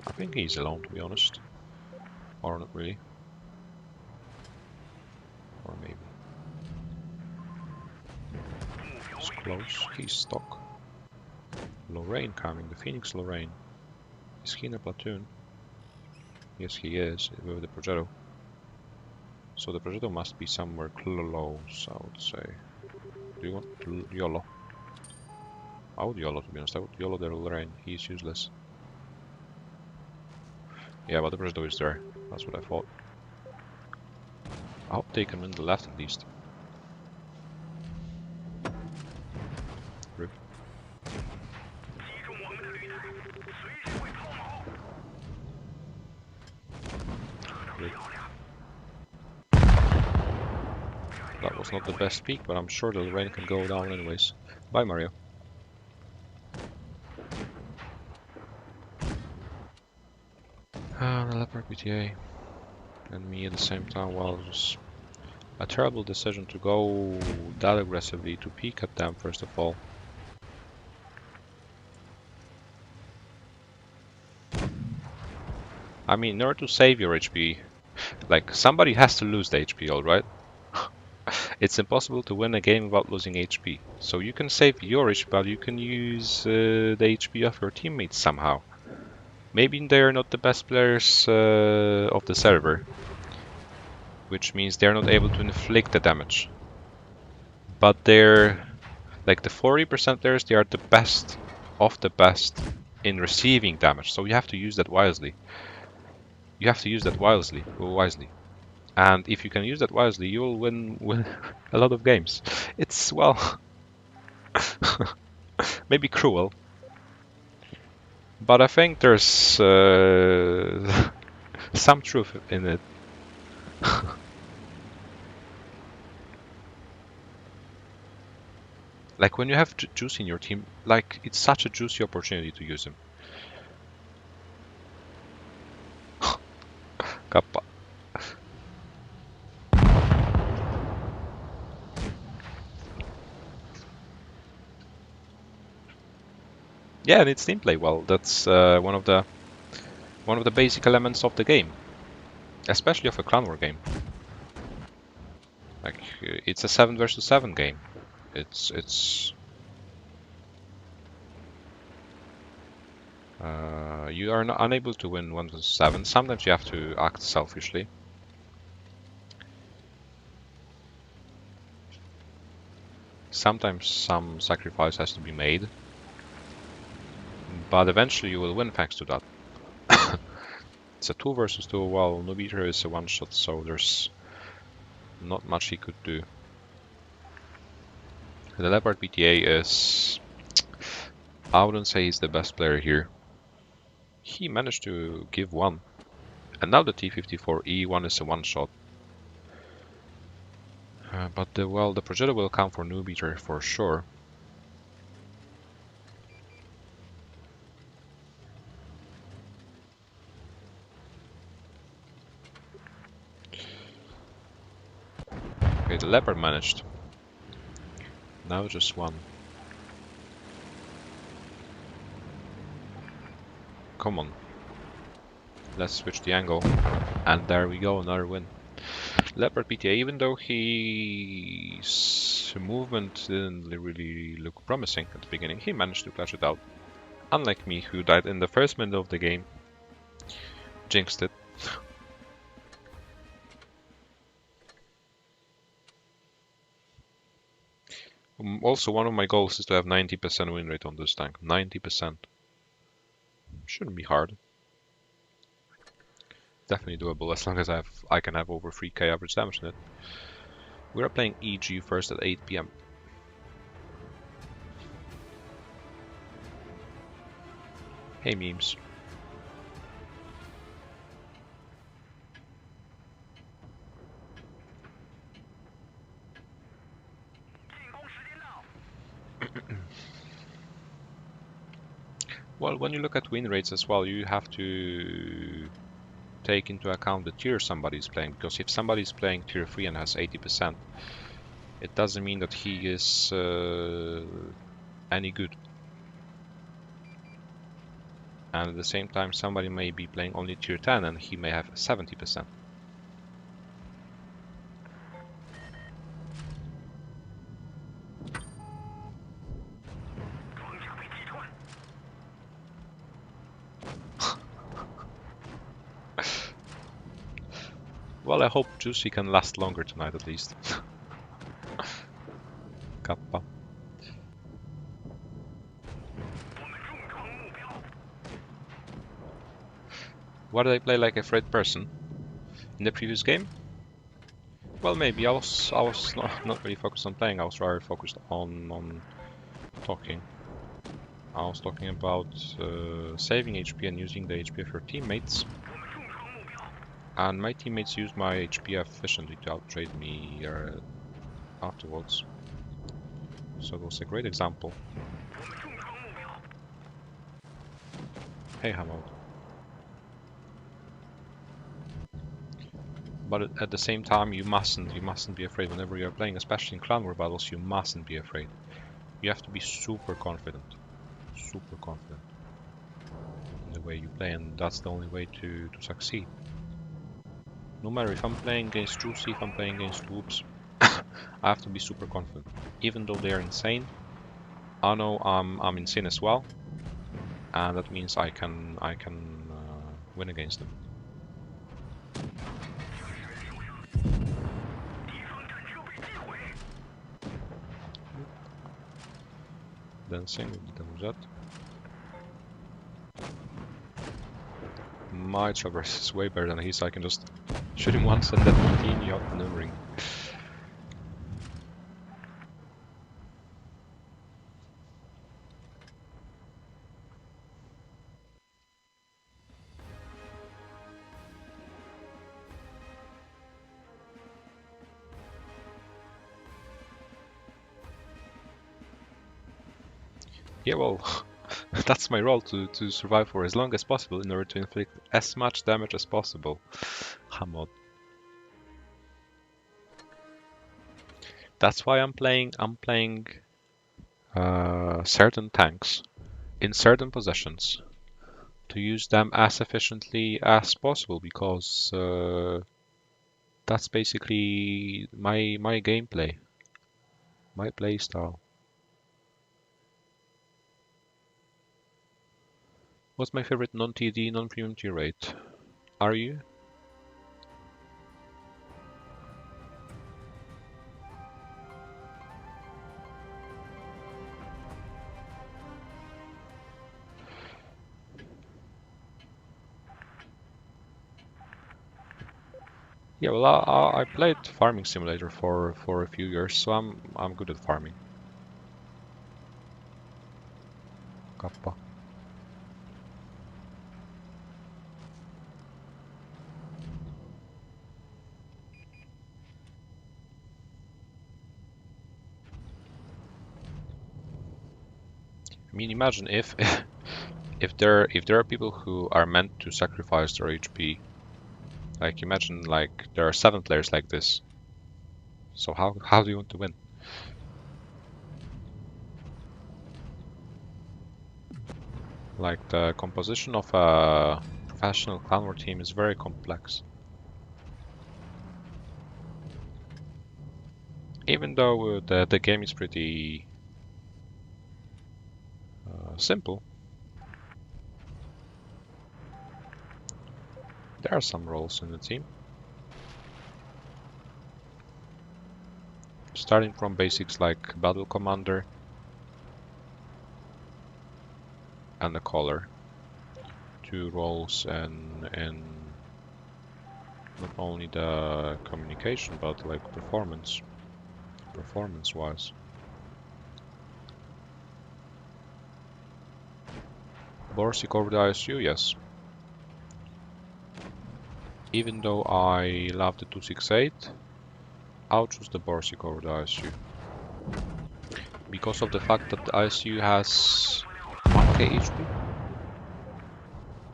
Speaker 1: I think he's alone, to be honest. Or not really. Or maybe. It's close. He's stuck. Lorraine coming. The Phoenix Lorraine. Is he in a platoon? Yes, he is. With the Progetto. So the Progetto must be somewhere close, I would say. Do you want YOLO? I would YOLO, to be honest. I would YOLO the Lorraine. He's useless. Yeah, but the Progetto is there. That's what I thought. I hope they can win the left at least. Rip. Rip. That was not the best peak, but I'm sure the Lorraine can go down anyways. Bye, Mario. The Leopard PTA and me at the same time was a terrible decision to go that aggressively, to peek at them first of all. I mean, in order to save your HP, like, somebody has to lose the HP, alright? It's impossible to win a game without losing HP. So you can save your HP, but you can use the HP of your teammates somehow. Maybe they're not the best players of the server, which means they're not able to inflict the damage. But they're, like, the 40% players, they are the best of the best in receiving damage. So you have to use that wisely. You have to use that wisely. And if you can use that wisely, you will win a lot of games. It's, well, maybe cruel, but I think there's some truth in it. Like, when you have juice in your team, like, it's such a juicy opportunity to use him. Kappa. Yeah, and it's team play. Well, that's one of the basic elements of the game, especially of a clan war game. Like, it's a 7 versus 7 game. You are unable to win 1 versus 7. Sometimes you have to act selfishly. Sometimes some sacrifice has to be made. But eventually you will win thanks to that. It's a 2 versus 2. Well, Nubiter is a one-shot, so there's not much he could do. The Leopard PTA is... I wouldn't say he's the best player here. He managed to give one. And now the T-54E1 is a one-shot. But the Progetto will come for Nubiter for sure. Okay, the Leopard managed. Now just one. Come on. Let's switch the angle. And there we go, another win. Leopard PTA, even though his movement didn't really look promising at the beginning, he managed to clutch it out. Unlike me, who died in the first minute of the game. Jinxed it. Also, one of my goals is to have 90% win rate on this tank. 90%. Shouldn't be hard. Definitely doable as long as I can have over 3k average damage in it. We are playing EG first at 8 PM. Hey memes. Well, when you look at win rates as well, you have to take into account the tier somebody's playing, because if somebody's playing tier 3 and has 80%, it doesn't mean that he is any good. And at the same time, somebody may be playing only tier 10 and he may have 70%. Well, I hope Juicy can last longer tonight at least. Kappa. Why did I play like a afraid person in the previous game? Well, maybe I was not really focused on playing. I was rather focused on talking. I was talking about saving HP and using the HP of your teammates. And my teammates used my HP efficiently to outtrade me afterwards. So it was a great example. Hey Hamad. But at the same time, you mustn't be afraid whenever you're playing, especially in clan war battles. You mustn't be afraid. You have to be super confident in the way you play, and that's the only way to succeed. No matter if I'm playing against Juicy, if I'm playing against Whoops, I have to be super confident. Even though they're insane, I know I'm insane as well, and that means I can win against them. Dancing with the Muzat. My traverse is way better than his, so I can just shoot him once and then continue outmaneuvering. Yeah, well, that's my role, to survive for as long as possible in order to inflict as much damage as possible. Hamod. That's why I'm playing certain tanks in certain positions to use them as efficiently as possible, because that's basically my gameplay, my playstyle. What's my favorite non-TD, non-premium tier rate? Are you? Yeah, well, I played Farming Simulator for a few years, so I'm good at farming. Kappa. I mean, imagine if if there are people who are meant to sacrifice their HP. Like, imagine like there are 7 players like this. So how do you want to win? Like, the composition of a professional clan war team is very complex. even though the game is pretty simple, there are some roles in the team. Starting from basics like battle commander and the caller. 2 roles in not only the communication but like performance wise. Borsig over the ISU, yes. Even though I love the 268, I'll choose the Borsig over the ISU. Because of the fact that the ISU has 1k HP.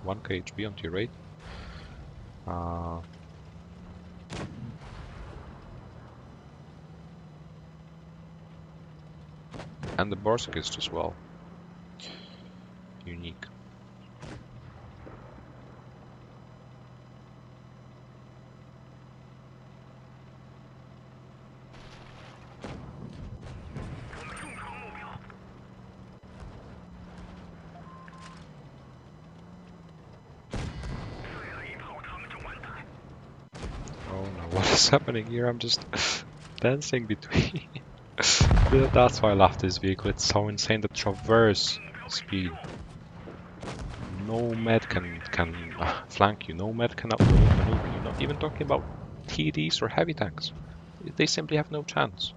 Speaker 1: 1k HP on tier 8. And the Borsig is just, well, unique. Oh no, what is happening here? I'm just dancing between. That's why I love this vehicle. It's so insane, the traverse speed. No med can flank you. No med can outmaneuver you. You're not even talking about TDs or heavy tanks. They simply have no chance.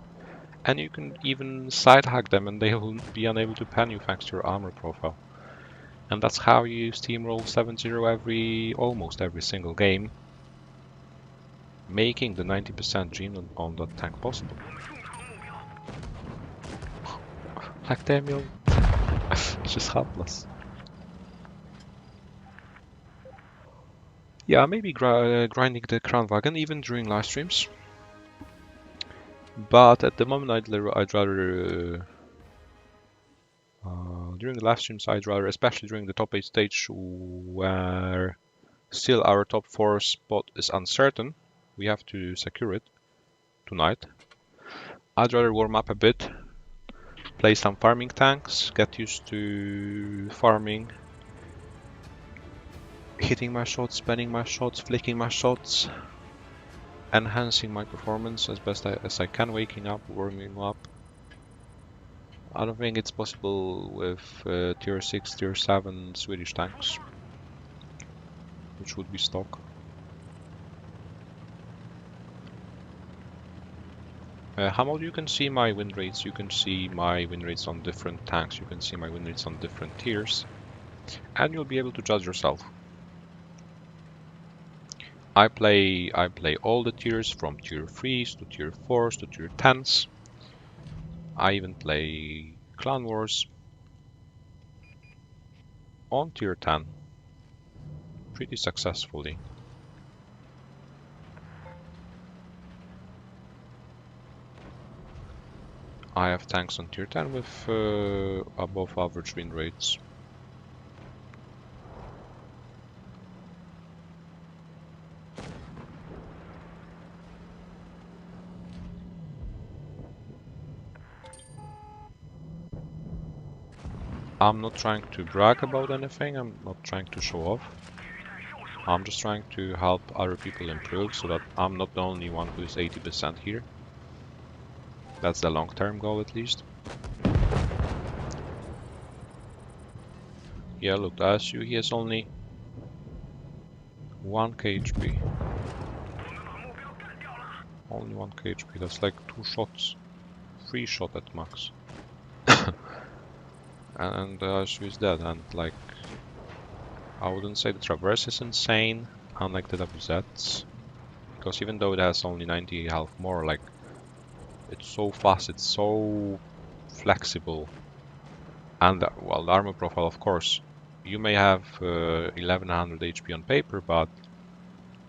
Speaker 1: And you can even side hack them and they will be unable to pan you thanks to your armor profile. And that's how you steamroll 7-0 almost every single game, making the 90% dream on that tank possible. Like damn, yo, it's just helpless. Yeah, maybe grinding the Crown Wagon even during live streams. But at the moment, I'd rather during the live streams, I'd rather, especially during the top 8 stage, where still our top 4 spot is uncertain. We have to secure it tonight. I'd rather warm up a bit, play some farming tanks, get used to farming, hitting my shots, spamming my shots, flicking my shots, enhancing my performance as best as I can, waking up, warming up. I don't think it's possible with tier 6, tier 7 Swedish tanks, which would be stock. Hamold, you can see my win rates, you can see my win rates on different tanks, you can see my win rates on different tiers, and you'll be able to judge yourself. I play all the tiers from tier 3s to tier 4s to tier 10s. I even play Clan Wars on tier 10 pretty successfully. I have tanks on tier 10 with above average win rates. I'm not trying to brag about anything, I'm not trying to show off. I'm just trying to help other people improve so that I'm not the only one who is 80% here. That's the long-term goal at least. Yeah, look, the ISU, he has only 1k HP. Only 1k HP, that's like 2 shots. 3 shot at max. And the ISU is dead, and like, I wouldn't say the traverse is insane, unlike the WZs. Because even though it has only 90 health more, like, it's so fast, it's so flexible. And, well, the armor profile, of course. You may have 1100 HP on paper, but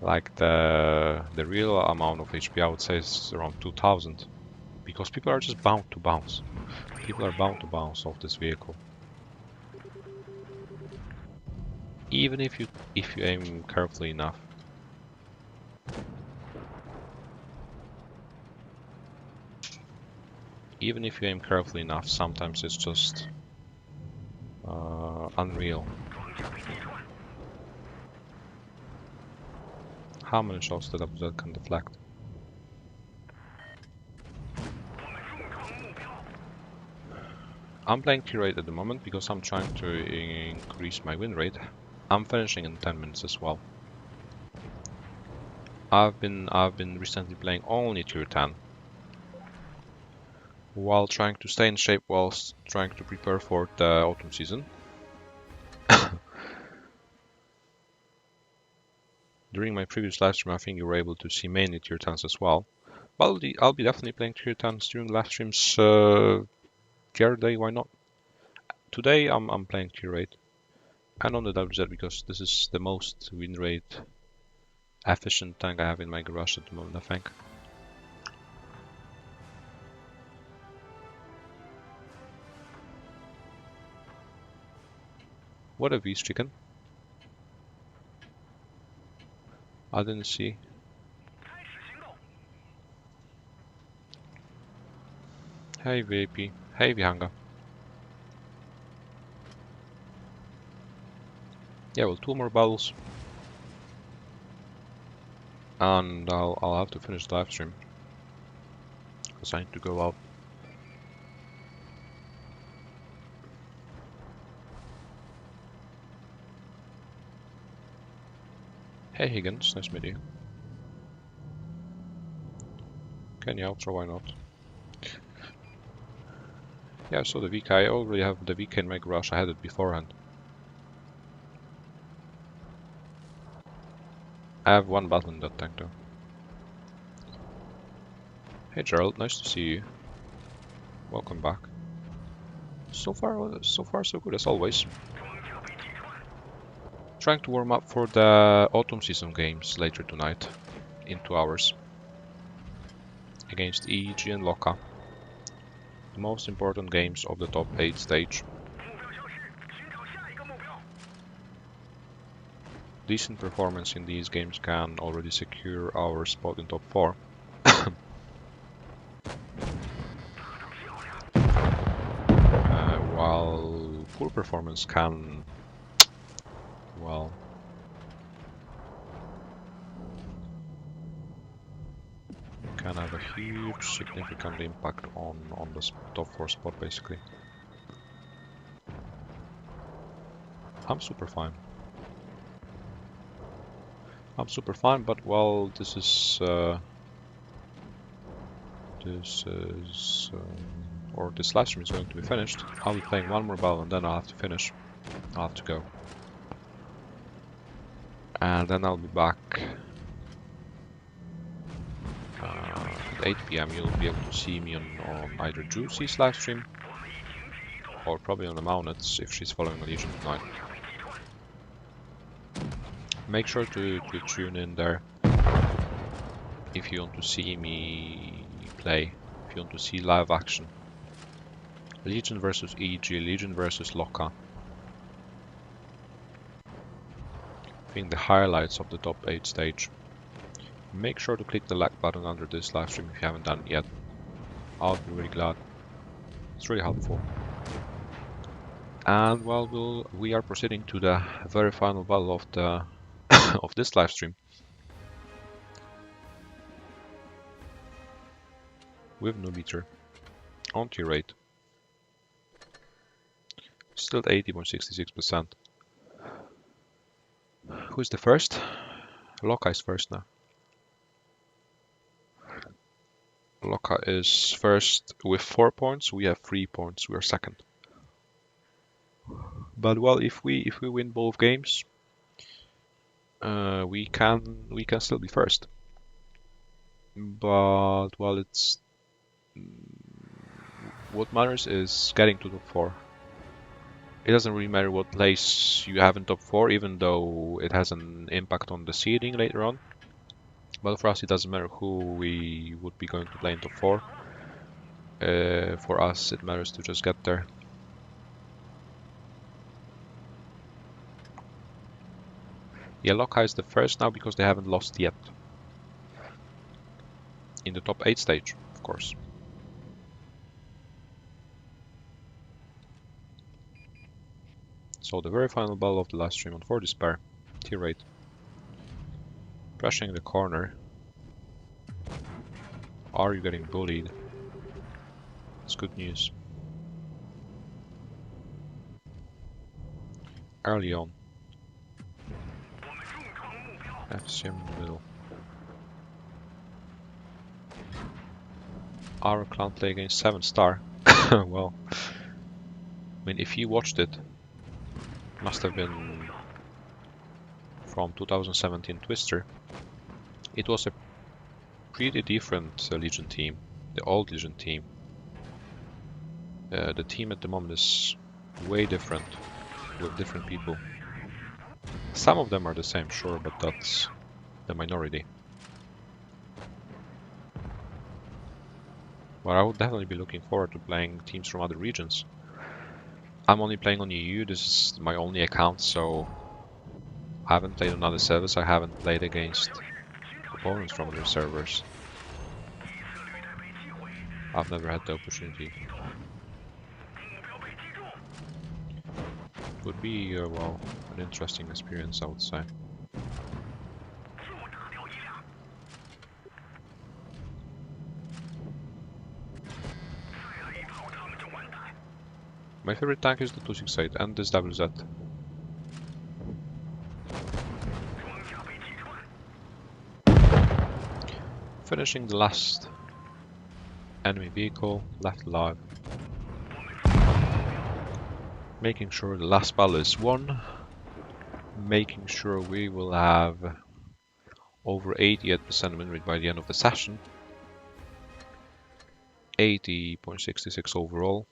Speaker 1: like the real amount of HP, I would say, is around 2000. Because people are just bound to bounce. People are bound to bounce off this vehicle. Even if you aim carefully enough. even if you aim carefully enough, sometimes it's just unreal. How many shots that that can deflect? I'm playing tier 8 at the moment because I'm trying to increase my win rate. I'm finishing in 10 minutes as well. I've been recently playing only tier 10 while trying to stay in shape whilst trying to prepare for the autumn season. During my previous live stream, I think you were able to see mainly tier 10s as well. But I'll be definitely playing tier 10s during live streams the other day, why not? Today I'm playing tier 8 and on the WZ because this is the most win rate efficient tank I have in my garage at the moment, I think. What a V's chicken. I didn't see. Hey VP. Hey Vihanga. Yeah, well, 2 more battles. And I'll have to finish the live stream. Because I need to go out. Hey Higgins, nice to meet you. Can you outro, why not? Yeah, so the VK, I already have the VK in my garage, I had it beforehand. I have 1 battle in that tank though. Hey Gerald, nice to see you. Welcome back. So far so good as always. Trying to warm up for the autumn season games later tonight in 2 hours against EEG and Loka. The most important games of the top 8 stage. Decent performance in these games can already secure our spot in top 4. While poor performance can, well, can have a huge significant impact on the top 4 spot basically. I'm super fine. But well, this live stream is going to be finished. I'll be playing 1 more battle and then I'll have to finish. I'll have to go. And then I'll be back at 8 PM. You'll be able to see me on either Juicy's live stream or probably on the Mounets if she's following Legion tonight. Make sure to tune in there if you want to see me play, if you want to see live action. Legion versus EG, Legion versus Loka. I think the highlights of the top 8 stage. Make sure to click the like button under this live stream if you haven't done it yet. I'll be really glad. It's really helpful. And well, we are proceeding to the very final battle of the of this live stream. With no meter on tier 8. Still at 80.66%. Who's the first? Loka is first now. Loka is first with 4 points. We have 3 points. We are second. But well, if we win both games, we can still be first. But well, it's what matters is getting to top 4. It doesn't really matter what place you have in top 4, even though it has an impact on the seeding later on. But for us, it doesn't matter who we would be going to play in top 4. For us, it matters to just get there. Yeah, Loka is the first now because they haven't lost yet. In the top 8 stage, of course. So the very final battle of the live stream on 4 Despair, tier 8. Pressing the corner. Are you getting bullied? It's good news. Early on. FCM in the middle. Our clan play against 7 star. Well, I mean, if you watched it, must have been from 2017 Twister. It was a pretty different Legion team, the old Legion team. The team at the moment is way different, with different people. Some of them are the same, sure, but that's the minority. But I would definitely be looking forward to playing teams from other regions. I'm only playing on EU, this is my only account, so I haven't played on other servers, I haven't played against opponents from other servers. I've never had the opportunity. It would be, well, an interesting experience, I would say. My favorite tank is the 268 and this WZ. Finishing the last enemy vehicle left alive. Making sure the last battle is won. Making sure we will have over 88% win rate by the end of the session. 80.66 overall.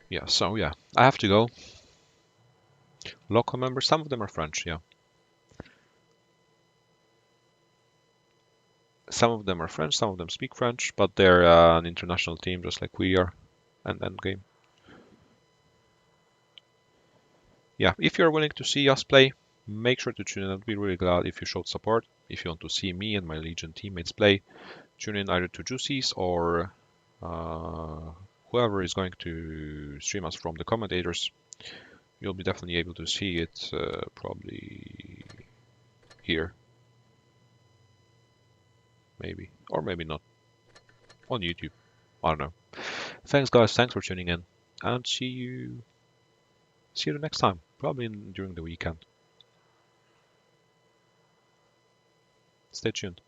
Speaker 1: Yeah, so yeah, I have to go. Local members, some of them are French, yeah. Some of them are French, some of them speak French, but they're an international team just like we are. And endgame. Yeah, if you're willing to see us play, make sure to tune in. I'd be really glad if you showed support. If you want to see me and my Legion teammates play, tune in either to Juicy's or whoever is going to stream us from the commentators. You'll be definitely able to see it probably here. Maybe. Or maybe not. On YouTube. I don't know. Thanks guys, thanks for tuning in. And see you the next time. Probably during the weekend. Stay tuned.